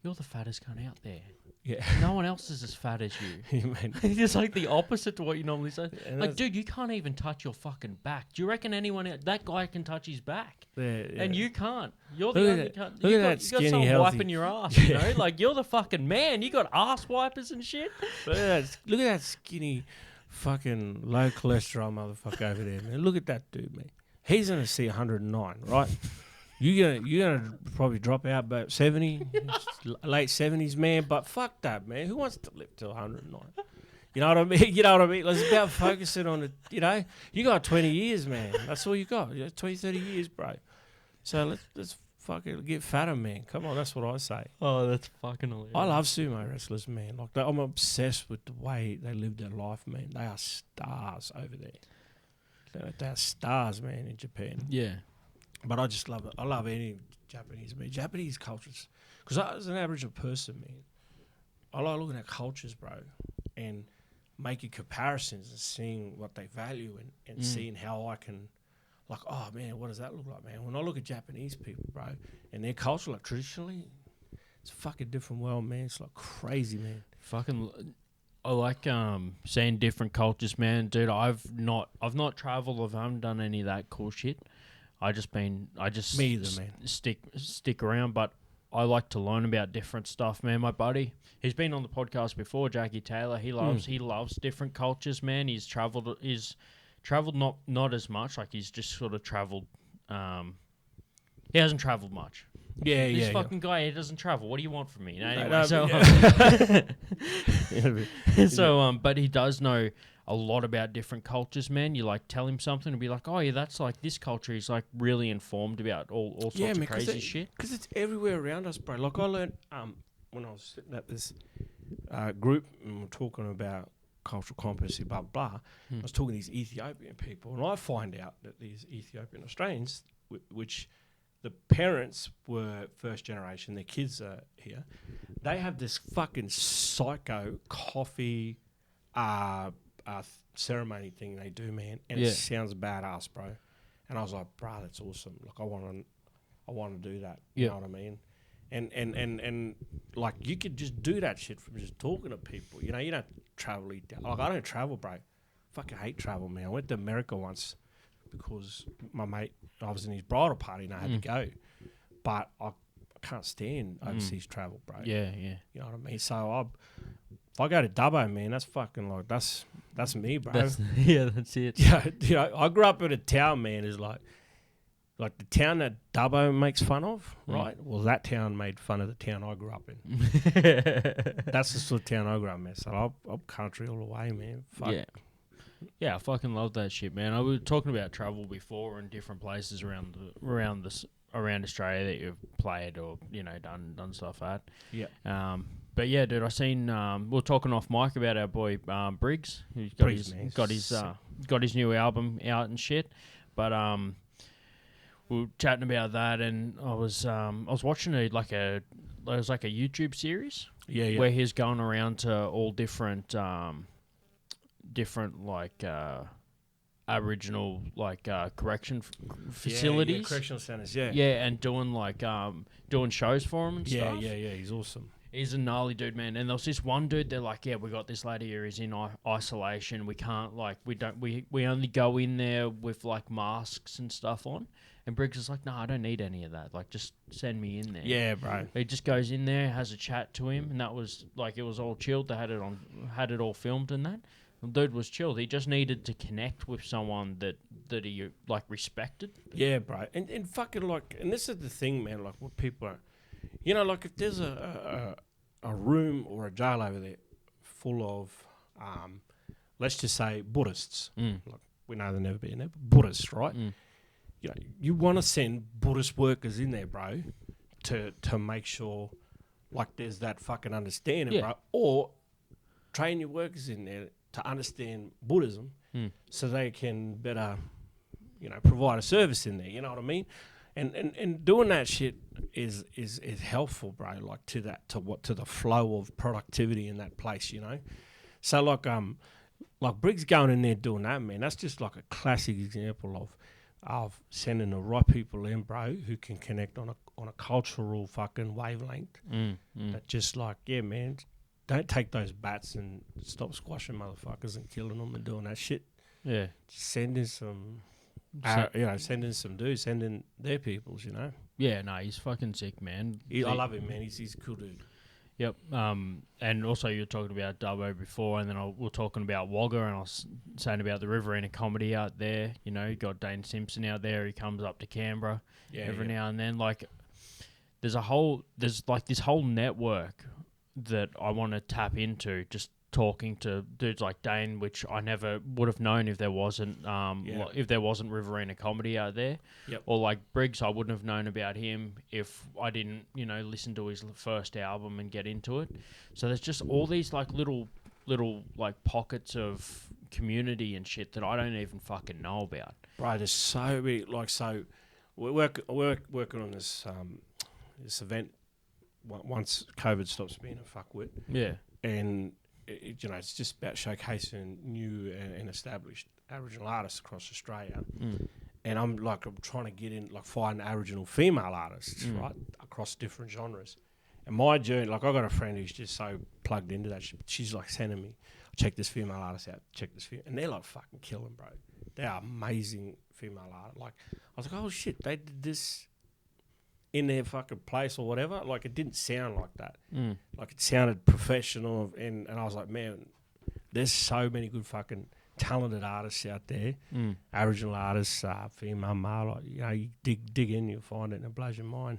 you're the fattest cunt out there.
Yeah.
No one else is as fat as you. It's just like the opposite to what you normally say. And like, dude, you can't even touch your fucking back. Do you reckon anyone else, that guy can touch his back?
Yeah.
And you can't. You're the only cunt.
Look at that skinny,
you got someone
healthy.
wiping your ass, you know? Like, you're the fucking man. You got ass wipers and shit.
Look at that skinny, fucking low cholesterol motherfucker over there, man. Look at that dude, man. He's gonna see 109, right? You're gonna probably drop out about 70, late 70s, man. But fuck that, man. Who wants to live till 109? You know what I mean? You know what I mean? It's about focusing on it. You know, you got 20 years, man. That's all you got. You got 20, 30 years, bro. So let's fucking get fatter, man. Come on, that's what I say.
Oh, that's fucking hilarious.
I love sumo wrestlers, man. Like, I'm obsessed with the way they live their life, man. They are stars over there. They're stars, man, in Japan.
Yeah.
But I just love it. I love any Japanese, man. Japanese cultures. Because as an Aboriginal person, man, I like looking at cultures, bro, and making comparisons and seeing what they value and seeing how I can, like, oh, man, what does that look like, man? When I look at Japanese people, bro, and their culture, like, traditionally, it's a fucking different world, man. It's, like, crazy, man.
I like seeing different cultures, man. Dude, I've not traveled. I haven't done any of that cool shit. Me either, man. Stick around, but I like to learn about different stuff, man. My buddy, he's been on the podcast before, Jackie Taylor. He loves different cultures, man. He's traveled not as much, like he's just sort of traveled. He hasn't traveled much.
Yeah,
this fucking guy, he doesn't travel. What do you want from me? Anyway, but he does know a lot about different cultures, man. You like tell him something and be like, oh yeah, that's like this culture. He's like really informed about all sorts of crazy shit.
Because it's everywhere around us, bro. Like I learned when I was sitting at this group and we're talking about cultural competency, blah blah. I was talking to these Ethiopian people, and I find out that these Ethiopian Australians, which the parents were first generation, their kids are here. They have this fucking psycho coffee ceremony thing they do, man, and it sounds badass, bro. And I was like, bro, that's awesome. Like, I want to do that. You know what I mean? And like, you could just do that shit from just talking to people. You know, you don't travel. Like, I don't travel, bro. Fucking hate travel, man. I went to America once because my mate, I was in his bridal party and I had to go. But I can't stand overseas travel, bro.
Yeah, yeah.
You know what I mean? So if I go to Dubbo, man, that's fucking like, that's me, bro.
That's it.
Yeah, you know, I grew up in a town, man, is like the town that Dubbo makes fun of, right? Well, that town made fun of the town I grew up in. That's the sort of town I grew up in. So I'm country all the way, man. Fuck.
Yeah. Yeah, I fucking love that shit, man. I was talking about travel before and different places around Australia that you've played or, you know, done stuff at.
Yeah.
But yeah, dude, I seen we were talking off mic about our boy Briggs, who's got his new album out and shit. But we were chatting about that, and I was watching it like a YouTube series.
Yeah.
Where he's going around to all different like Aboriginal like correction facilities,
yeah, correctional centers, yeah,
and doing shows for him and stuff.
Yeah, he's awesome.
He's a gnarly dude, man. And there was this one dude, they're like, yeah, we got this lady here, he's in isolation. We can't, like, we only go in there with, like, masks and stuff on. And Briggs is like, no, I don't need any of that. Like, just send me in there.
Yeah, bro.
He just goes in there, has a chat to him, and that was, like, it was all chilled. They had it all filmed and that. The dude was chilled. He just needed to connect with someone that he, like, respected.
Yeah, bro. And fucking, like, and this is the thing, man, like, what people are, You know, like if there's a room or a jail over there full of, let's just say Buddhists. Like, we know they'll never be in there, but Buddhists, right? You know, you want to send Buddhist workers in there, bro, to make sure, like, there's that fucking understanding, bro. Or train your workers in there to understand Buddhism so they can better, you know, provide a service in there. You know what I mean? And doing that shit is helpful, bro. Like to the flow of productivity in that place. You know, so like Briggs going in there doing that, man. That's just like a classic example of sending the right people in, bro, who can connect on a cultural fucking wavelength. That just like, yeah, man. Don't take those bats and stop squashing motherfuckers and killing them and doing that shit. Yeah. Just send in some, send in some dudes, send in their peoples, you know.
Yeah, no, he's fucking sick, man.
I love him, man. He's a cool dude.
Yep. And also you were talking about Dubbo before, and then we were talking about Wagga, and I was saying about the Riverina comedy out there. You know, you got Dane Simpson out there. He comes up to Canberra every now and then. Like, there's like this whole network that I want to tap into, just talking to dudes like Dane, which I never would have known if there wasn't Riverina comedy out there. Or like Briggs, I wouldn't have known about him if I didn't, you know, listen to his first album and get into it. So there's just all these like little like pockets of community and shit that I don't even fucking know about.
Right, there's so many, like, so we're working on this this event once COVID stops being a fuckwit. Yeah. And, you know, it's just about showcasing new and established Aboriginal artists across Australia. And I'm trying to get in, like, find Aboriginal female artists, right, across different genres. And my journey, like, I got a friend who's just so plugged into that shit. She's, like, sending me, check this female artist out, check this female. And they're, like, fucking killing, bro. They are amazing female art. Like, I was like, oh, shit, they did this in their fucking place or whatever. Like, it didn't sound like that. Like, it sounded professional, and I was like, man, there's so many good fucking talented artists out there, Aboriginal artists, female, male. Like, you know, you dig in, you'll find it, and it blows your mind.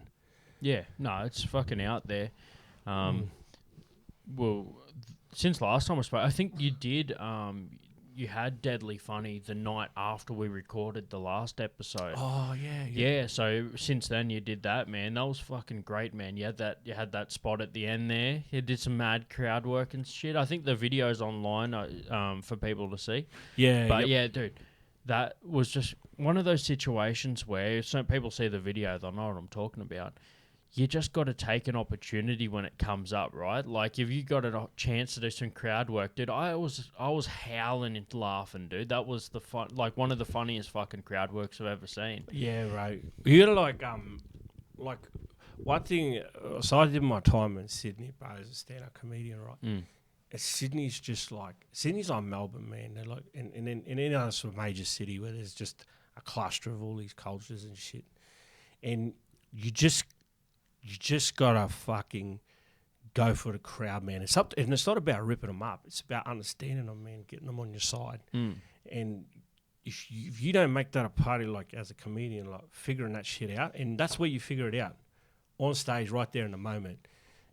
Yeah, no, it's fucking out there. Well, since last time I spoke, I think you did. You had Deadly Funny the night after we recorded the last episode.
Oh yeah.
Yeah. So since then you did that, man. That was fucking great, man. You had that spot at the end there. You did some mad crowd work and shit. I think the video's online for people to see.
Yeah.
But yeah, dude, that was just one of those situations where some people see the video, they'll know what I'm talking about. You just got to take an opportunity when it comes up, right? Like, if you got a chance to do some crowd work, dude, I was howling and laughing, dude. That was one of the funniest fucking crowd works I've ever seen.
Yeah, right. You gotta like one thing. So I did my time in Sydney, bro, as a stand-up comedian, right? And Sydney's like Melbourne, man. They're like, and in any other sort of major city where there's just a cluster of all these cultures and shit, and you just gotta fucking go for the crowd, man. And it's not about ripping them up. It's about understanding them, man, getting them on your side. And if you don't make that a party, like, as a comedian, like, figuring that shit out, and that's where you figure it out, on stage, right there in the moment,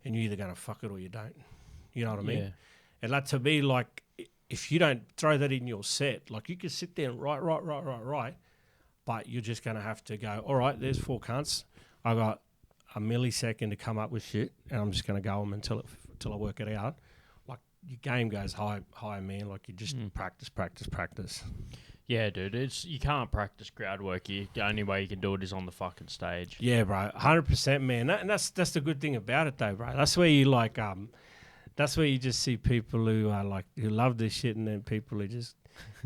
and you're either gonna fuck it or you don't. You know what I mean? Yeah. And that, to me, like, if you don't throw that in your set, like, you can sit there and right, but you're just gonna have to go, all right, there's 4 cunts. I got a millisecond to come up with shit, and I'm just going to go them until I work it out. Like, your game goes high, man. Like, you just practice.
Yeah, dude. You can't practice crowd work. The only way you can do it is on the fucking stage.
Yeah, bro. 100%, man. And that's the good thing about it, though, bro. That's where you like that's where you just see people who are like, who love this shit, and then people who just,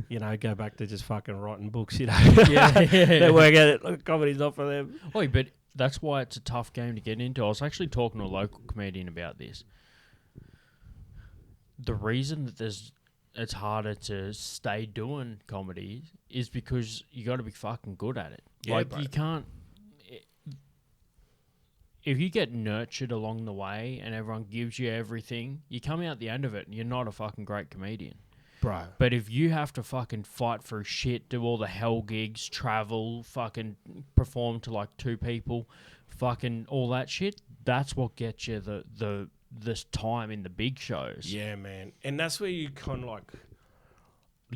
you know, go back to just fucking writing books, you know. Yeah. They work out it. Like, comedy's not for them.
Oh, but that's why it's a tough game to get into. I was actually talking to a local comedian about this. The reason that it's harder to stay doing comedy is because you got to be fucking good at it. Yeah, like, bro. You can't. If you get nurtured along the way and everyone gives you everything, you come out the end of it and you're not a fucking great comedian.
Bro.
But if you have to fucking fight for shit, do all the hell gigs, travel, fucking perform to like 2 people, fucking all that shit, that's what gets you this time in the big shows.
Yeah, man. And that's where you kind of like,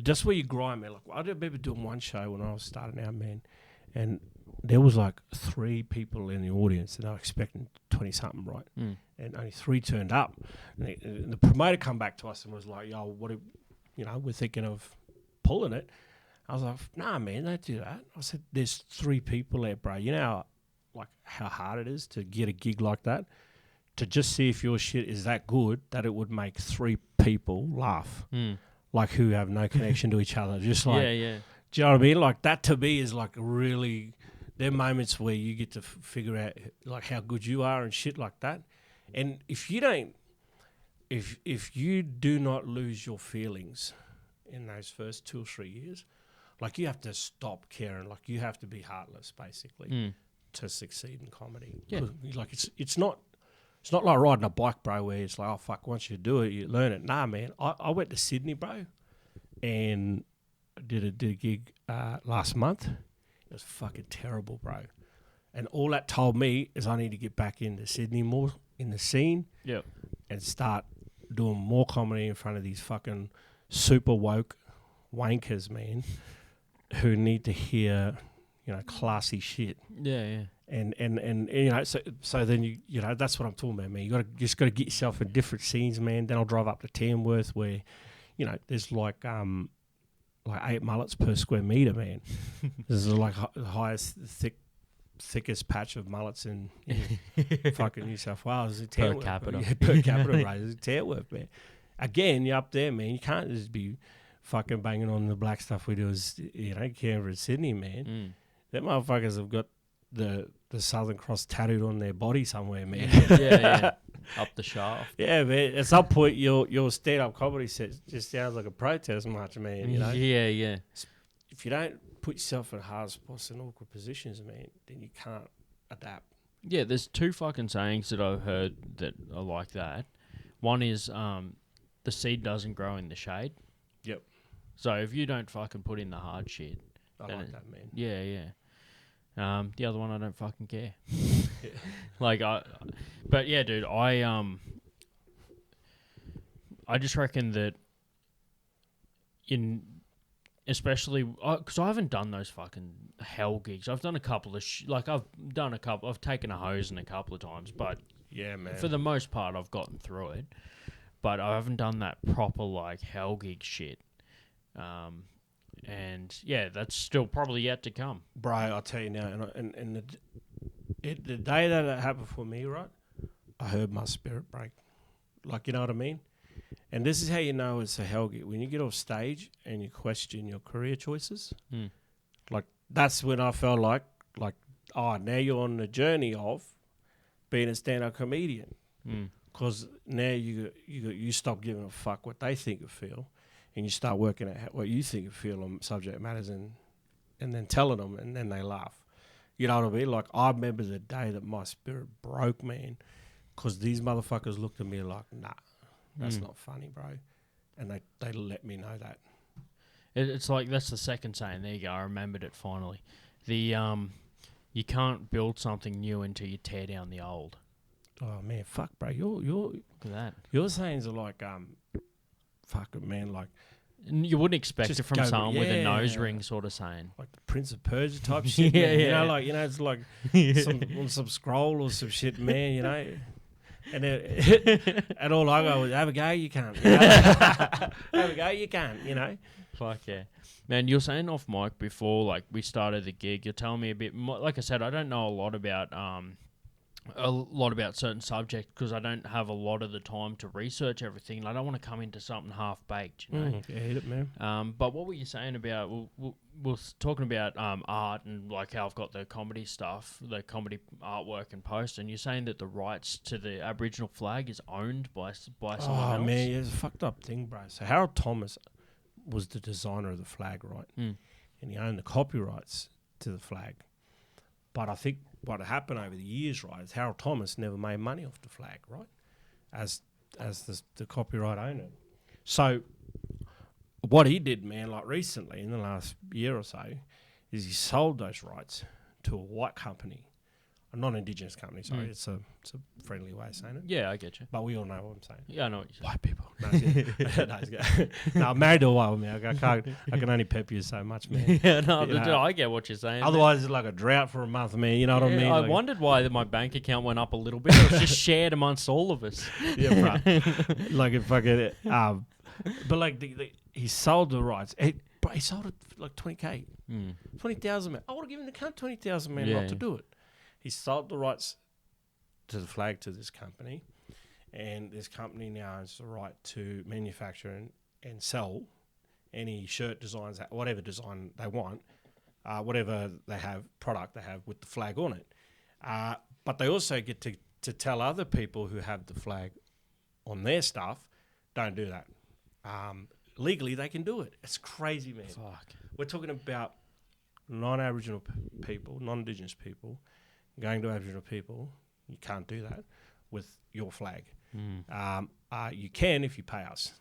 that's where you grind, man. Like, I remember doing one show when I was starting out, man, and there was like 3 people in the audience, and they were expecting 20-something, right? And only 3 turned up. And the promoter come back to us and was like, yo, we're thinking of pulling it. I was like, nah, man, don't do that. I said, there's 3 people there, bro. You know how hard it is to get a gig like that? To just see if your shit is that good that it would make 3 people laugh, like who have no connection to each other. Just like, do you know what I mean? Like that to me is like really, they're moments where you get to figure out like how good you are and shit like that. And if you do not lose your feelings in those first 2 or 3 years, like you have to stop caring. Like you have to be heartless basically to succeed in comedy. Yeah. Like it's not like riding a bike, bro, where it's like, oh, fuck, once you do it, you learn it. Nah, man. I went to Sydney, bro, and did a gig last month. It was fucking terrible, bro. And all that told me is I need to get back into Sydney more, in the scene, and start doing more comedy in front of these fucking super woke wankers, man, who need to hear, classy shit.
Yeah.
And so then you that's what I'm talking about, man. You just got to get yourself in different scenes, man. Then I'll drive up to Tamworth where, there's like 8 mullets per square meter, man. This is like the highest thickest patch of mullets in fucking New South Wales.
Per capita.
Yeah, per capita, right? It's Tamworth, man. Again, you're up there, man. You can't just be fucking banging on the black stuff we do as, Canberra and Sydney, man. Them motherfuckers have got the Southern Cross tattooed on their body somewhere, man.
Yeah. Up the shaft.
Yeah, man. At some point, your stand-up comedy set just sounds like a protest march, man,
Yeah.
If you don't put yourself in hard spots and awkward positions, man, then you can't adapt.
Yeah, there's 2 fucking sayings that I've heard that are like that. One is the seed doesn't grow in the shade.
Yep.
So if you don't fucking put in the hard shit.
I like that, man.
Yeah. The other one, I don't fucking care. But yeah, dude, I just reckon that especially because I haven't done those fucking hell gigs. I've done a couple of I've taken a hose in a couple of times, but
yeah, man,
for the most part, I've gotten through it. But I haven't done that proper like hell gig shit. And yeah, that's still probably yet to come,
bro. I'll tell you now, and the day that it happened for me, right, I heard my spirit break. Like, you know what I mean? And this is how you know it's a hell gig. When you get off stage and you question your career choices, like that's when I felt like, now you're on the journey of being a stand-up comedian. Because now you stop giving a fuck what they think or feel, and you start working out what you think or feel on subject matters, and then telling them, and then they laugh. You know what I mean? Like, I remember the day that my spirit broke, man, because these motherfuckers looked at me like, nah, that's not funny, bro. And they let me know that.
It's like, that's the second saying. There you go. I remembered it finally. You can't build something new until you tear down the old.
Oh, man, fuck, bro. Look
at that.
Your sayings are like, fucking, man, like...
You wouldn't expect it from someone with a nose ring sort of saying.
Like the Prince of Persia type shit, man. It's like on some scroll or some shit, man, And all I go is, have a go, you can't. Have a go, you can't,
Fuck yeah. Man, you're saying off mic before, like, we started the gig, you're telling me a bit more. Like I said, I don't know a lot about certain subjects because I don't have a lot of the time to research everything. I don't want to come into something half-baked,
Yeah, hit it, man.
But what were you saying about, we're talking about art and like how I've got the comedy stuff, the comedy artwork and post, and you're saying that the rights to the Aboriginal flag is owned by someone else?
Oh, man, it's a fucked up thing, bro. So Harold Thomas was the designer of the flag, right? And he owned the copyrights to the flag. But I think what happened over the years, right, is Harold Thomas never made money off the flag, right, as the copyright owner. So what he did, man, like recently in the last year or so, is he sold those rights to a white company. a non-Indigenous company. Sorry, it's a friendly way of saying it.
Yeah, I get you.
But we all know what I'm saying.
Yeah, I know what you're saying.
White people. No, I'm married to a white woman. I can only pep you so much, man.
Yeah, no, I get what you're saying.
Otherwise, it's like a drought for a month, man. You know what I mean?
I wondered why my bank account went up a little bit. It was just shared amongst all of us.
Yeah, bro. Like if fucking, but like he sold the rights. He sold it for like 20K, 20,000 man. I would have given the cunt 20,000 man not to do it. He sold the rights to the flag to this company, and this company now has the right to manufacture and sell any shirt designs, whatever design they want, whatever product they have with the flag on it. But they also get to tell other people who have the flag on their stuff, don't do that. Legally, they can do it. It's crazy, man.
Fuck.
We're talking about non-Aboriginal people, non-Indigenous people, going to Aboriginal people. You can't do that with your flag. You can if you pay us.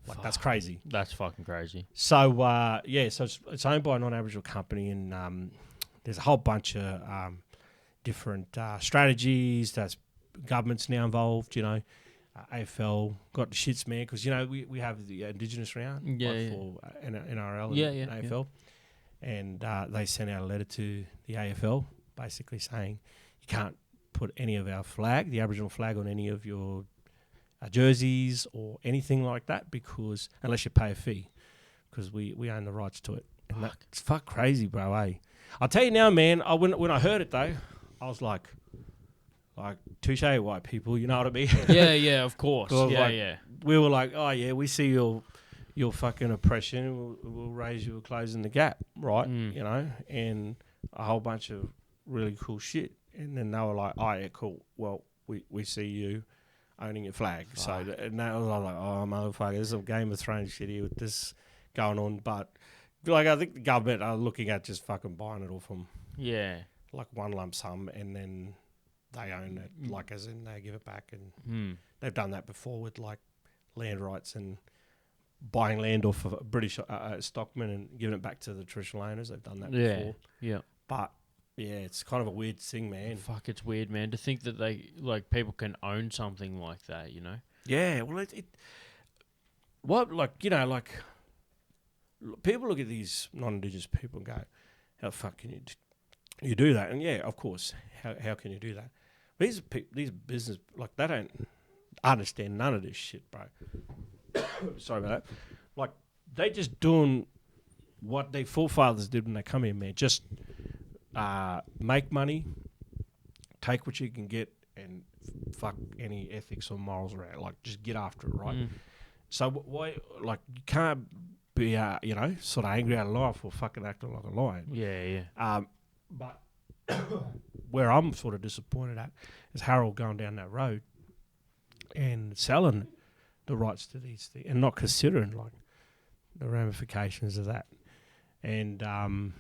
Like, that's crazy.
That's fucking crazy.
So, so it's owned by a non-Aboriginal company, and there's a whole bunch of different strategies. That's government's now involved, you know. AFL got the shits, man, because, you know, we have the Indigenous round for NRL and AFL. And they sent out a letter to the AFL basically saying you can't put any of our flag, the Aboriginal flag, on any of your jerseys or anything like that, because unless you pay a fee, because we own the rights to it. And that's fuck crazy, bro, eh? I'll tell you now, man, when I heard it, though, I was like, touche, white people, you know what I mean?
Yeah, of course.
We were like, oh, yeah, we see your fucking oppression, we'll raise you, closing the gap, right? You know, and a whole bunch of really cool shit. And then they were like, oh, yeah, cool. Well, we see you owning your flag. Fuck. So, and that was like, oh, motherfucker, there's some Game of Thrones shit here with this going on. But, like, I think the government are looking at just fucking buying it all from, like, one lump sum, and then they own it, like, as in they give it back. And they've done that before with, like, land rights and buying land off of British stockmen and giving it back to the traditional owners. They've done that before. Yeah. But, yeah, it's kind of a weird thing, man.
Fuck, it's weird, man, to think that they, like, people can own something like that, you know?
Yeah, well, people look at these non-Indigenous people and go, how the fuck can you do that? And, yeah, of course, how can you do that? These business, like, they don't understand none of this shit, bro. Sorry about that. Like, they just doing what their forefathers did when they come here, man. Just make money, take what you can get, and fuck any ethics or morals around. Like, just get after it, right? So why, like, you can't be, sort of angry out of life or fucking acting like a lion.
Yeah.
But where I'm sort of disappointed at is Harold going down that road and selling the rights to these things and not considering, like, the ramifications of that. And I'm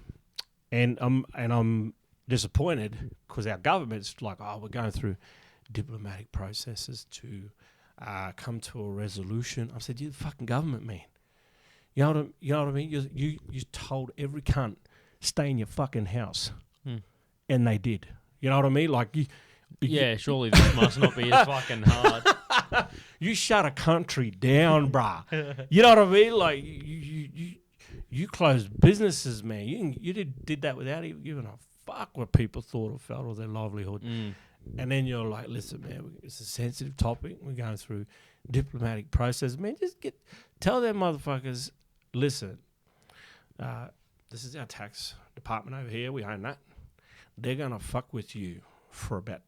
disappointed because our government's like, oh, we're going through diplomatic processes to come to a resolution. I said, you're the fucking government, man. You know what I mean? You told every cunt, stay in your fucking house. And they did. You know what I mean? Like,
surely this must not be as fucking hard.
You shut a country down, bruh. You know what I mean? Like, you closed businesses, man. You did that without even giving a fuck what people thought or felt or their livelihood. And then you're like, listen, man, it's a sensitive topic. We're going through diplomatic process. Man, just tell them motherfuckers, listen, this is our tax department over here. We own that. They're going to fuck with you for about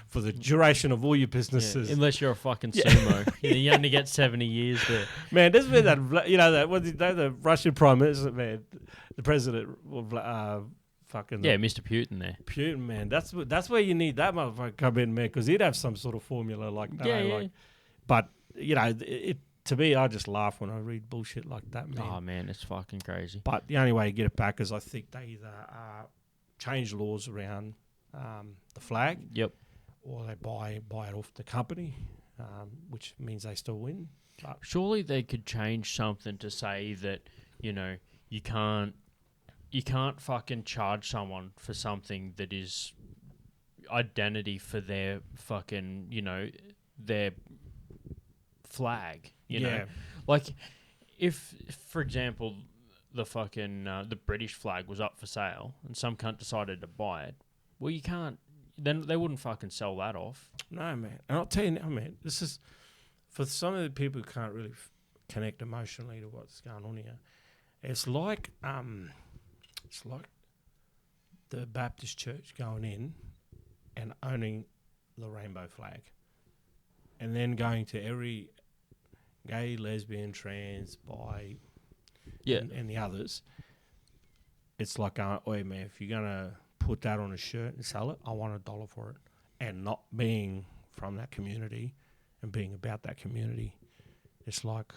for the duration of all your businesses.
Unless you're a fucking sumo. You only get 70 years there.
Man, there's been the Russian Prime Minister, man, the president, fucking...
Yeah, Mr. Putin there.
Putin, man. That's where you need that motherfucker come in, man, because he'd have some sort of formula like that.
Yeah.
But, to me, I just laugh when I read bullshit like that, man.
Oh, man, it's fucking crazy.
But the only way to get it back is I think they either change laws around the flag.
Yep.
Or they buy it off the company, which means they still win. But
surely they could change something to say that, you can't fucking charge someone for something that is identity for their fucking, you know, their flag, you know? Like, if, for example, the fucking, the British flag was up for sale and some cunt decided to buy it, well, you can't, then they wouldn't fucking sell that off.
No, man. And I'll tell you now, man, this is, for some of the people who can't really connect emotionally to what's going on here, it's like the Baptist church going in and owning the rainbow flag, and then going to every gay, lesbian, trans, bi, and the others. It's like going, "Oi, man, if you're gonna put that on a shirt and sell it, I want $1 for it," and not being from that community and being about that community. It's like,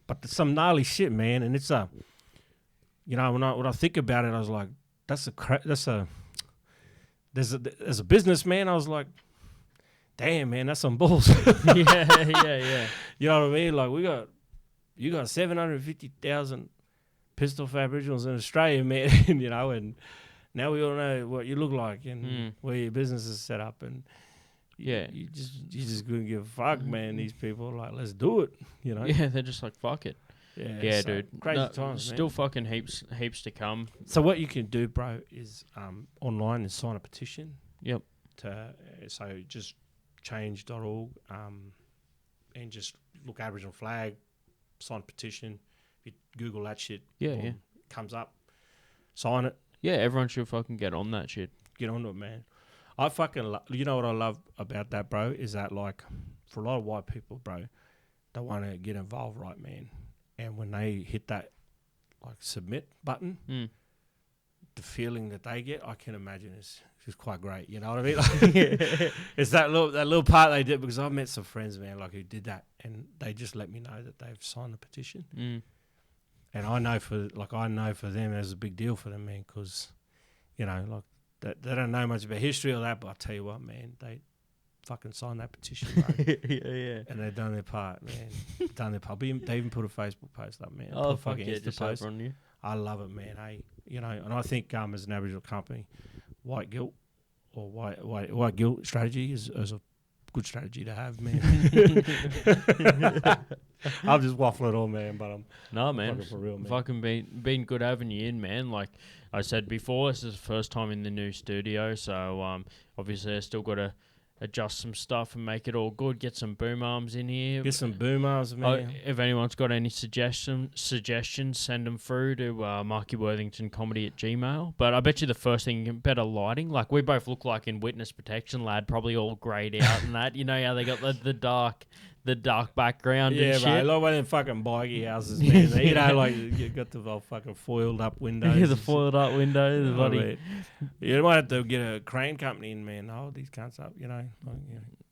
but there's some gnarly shit, man, and it's you know, when I think about it, I was like, as a businessman, I was like, damn, man, that's some balls.
yeah.
You know what I mean? Like, you got 750,000 pissed off Aboriginals in Australia, man, you know, and now we all know what you look like and where your business is set up, and you just couldn't give a fuck, man. These people are like, let's do it, you know?
Yeah, they're just like, fuck it. Yeah, so dude.
Crazy times,
still
man.
Fucking heaps to come.
So what you can do, bro, is online and sign a petition.
Yep.
So just change.org and just look Aboriginal flag, sign petition. If you Google that shit, comes up. Sign it.
Yeah, everyone should fucking get on that shit.
Get onto it, man. I fucking you know what I love about that, bro, is that, like, for a lot of white people, bro, they want to get involved, right, man? And when they hit that, like, submit button, the feeling that they get, I can imagine is quite great. You know what I mean? Like, it's that little part they did, because I've met some friends, man, like, who did that, and they just let me know that they've signed the petition. And I know for them, it's a big deal for them, man, because, you know, like, they don't know much about history or that, but I'll tell you what, man, they fucking signed that petition, bro.
Yeah.
And they've done their part, man. Done their part. They even put a Facebook post up, man.
Oh, fuck yeah, just over on you.
I love it, man. Hey, you know, and I think as an Aboriginal company, white guilt strategy is a good strategy to have, man. I'm just waffling on, man, but I'm
man,
for real, man.
Fucking been good having you in, man. Like I said before, this is the first time in the new studio, so obviously I still got to adjust some stuff and make it all good. Get some boom arms in here.
Get some boom arms, man.
If anyone's got any suggestions, send them through to Marky Worthington Comedy at Gmail. But I bet you the first thing, better lighting. Like, we both look like in witness protection, lad, probably all greyed out and that. You know how they got the dark background and shit.
Yeah, like one of them fucking bikey houses, man. You know, like, you got the old fucking foiled up windows.
Yeah, the foiled up windows.
Oh, buddy. You might have to get a crane company in, man. Hold these cunts up, you know. Like,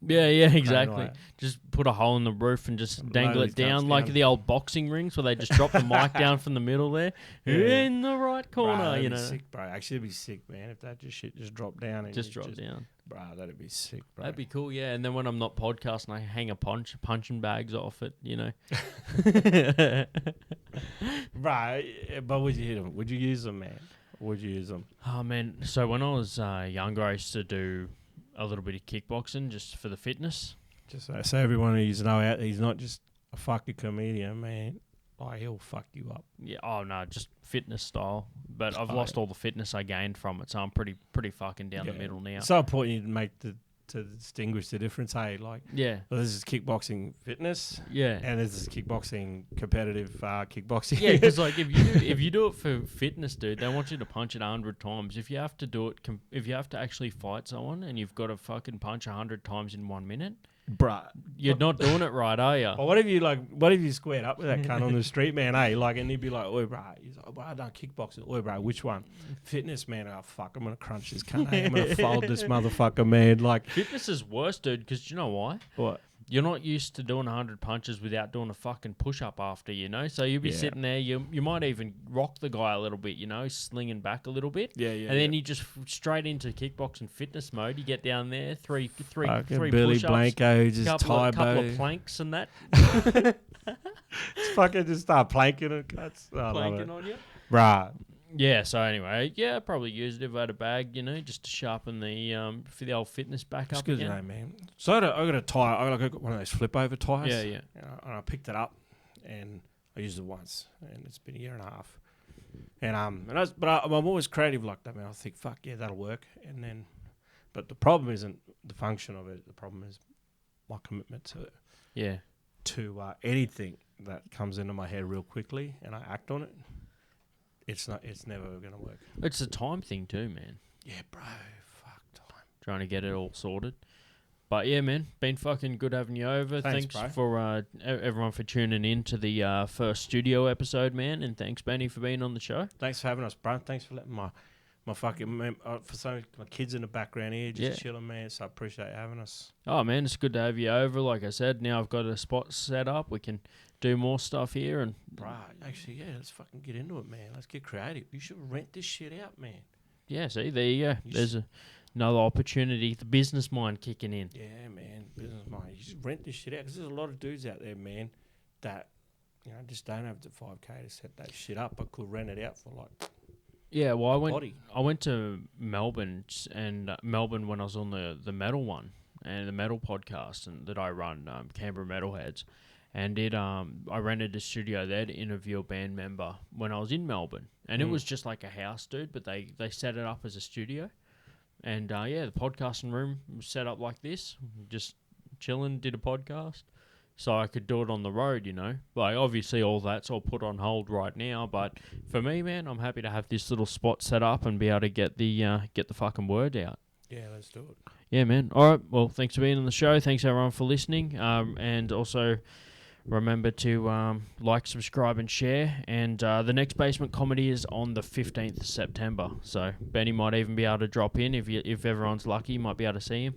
Yeah, exactly. Just put a hole in the roof and just dangle it down like the old boxing rings where they just drop the mic down from the middle there. In the right corner,
bro,
you know.
Sick, bro. Actually, it'd be sick, man, if that shit just dropped down. And
just drop down.
Bro, that'd be sick, bro.
That'd be cool, yeah. And then when I'm not podcasting, I hang a punching bags off it, you know.
Bro, but would you hit them? Would you use them, man? Would you use them?
Oh, man. So when I was younger, I used to do a little bit of kickboxing just for the fitness.
Just so everyone who's know out, he's not just a fucking comedian, man. Oh, he'll fuck you up.
Yeah. Oh no, just fitness style. But I've lost all the fitness I gained from it, so I'm pretty fucking down the middle now.
It's so important you make to distinguish the difference. Hey, like,
well,
this is kickboxing fitness.
Yeah. And
this is kickboxing competitive kickboxing.
Yeah, because like if you do it for fitness, dude, they want you to punch it 100 times. If you have to do it, if you have to actually fight someone and you've got to fucking punch 100 times in 1 minute.
Bruh,
you're not doing it right, are you?
Well, what if you squared up with that cunt on the street, man? Hey, like, and he'd be like, "Oi, bro," he's like, "I done kickboxing." "Oi, bro, which one?" "Fitness, man." "Oh, fuck, I'm gonna crunch this cunt. Hey, I'm gonna fold this motherfucker, man." Like,
fitness is worse, dude. Because you know why?
What?
You're not used to doing 100 punches without doing a fucking push-up after, you know? So you'll be sitting there, you might even rock the guy a little bit, you know, slinging back a little bit.
Yeah.
And then you just straight into kickboxing fitness mode. You get down there, three
Billy
push-ups.
Blanco, just
couple of planks and that.
Just fucking just start planking and cuts.
Planking on you?
Bruh.
Yeah, so anyway, I probably used it if I had a bag, just to sharpen for the old fitness back up again.
Good, man. So I got a tire. I got one of those flip over tires.
Yeah.
And I picked it up, and I used it once, and it's been a year and a half. And I'm always creative like that, man. I think, fuck yeah, that'll work. And then, but the problem isn't the function of it. The problem is my commitment to it.
Yeah.
To anything that comes into my head real quickly, and I act on it. It's never going to work.
It's a time thing too, man.
Yeah, bro. Fuck time.
Trying to get it all sorted. But yeah, man, been fucking good having you over. Thanks for everyone for tuning in to the first studio episode, man. And thanks, Benny, for being on the show.
Thanks for having us, bro. Thanks for letting my kids in the background here, just chilling, man. So I appreciate having us. Oh, man, it's good to have you over. Like I said, now I've got a spot set up. We can do more stuff here. And right, actually, yeah, let's fucking get into it, man. Let's get creative. You should rent this shit out, man. Yeah, see, there you go. There's another opportunity. The business mind kicking in. Yeah, man, business mind. You should rent this shit out because there's a lot of dudes out there, man, that just don't have the $5K to set that shit up, but could rent it out for like. Yeah, well, I went to Melbourne when I was on the metal one and the metal podcast and that I run, Canberra Metalheads, and I rented a studio there to interview a band member when I was in Melbourne, and it was just like a house, dude, but they set it up as a studio, and the podcasting room was set up like this, just chilling, did a podcast. So I could do it on the road, Like, obviously, all that's all put on hold right now. But for me, man, I'm happy to have this little spot set up and be able to get the fucking word out. Yeah, let's do it. Yeah, man. All right. Well, thanks for being on the show. Thanks, everyone, for listening. And also, remember to like, subscribe, and share. And the next Basement Comedy is on the 15th of September. So Benny might even be able to drop in. If everyone's lucky, you might be able to see him.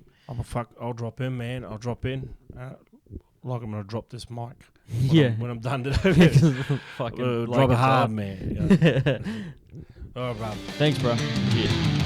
I'll drop in, man. I'll drop in. Like I'm going to drop this mic when I'm done today. Fucking drop it hard, man. Yeah. All right, bro. Thanks, bro. Yeah.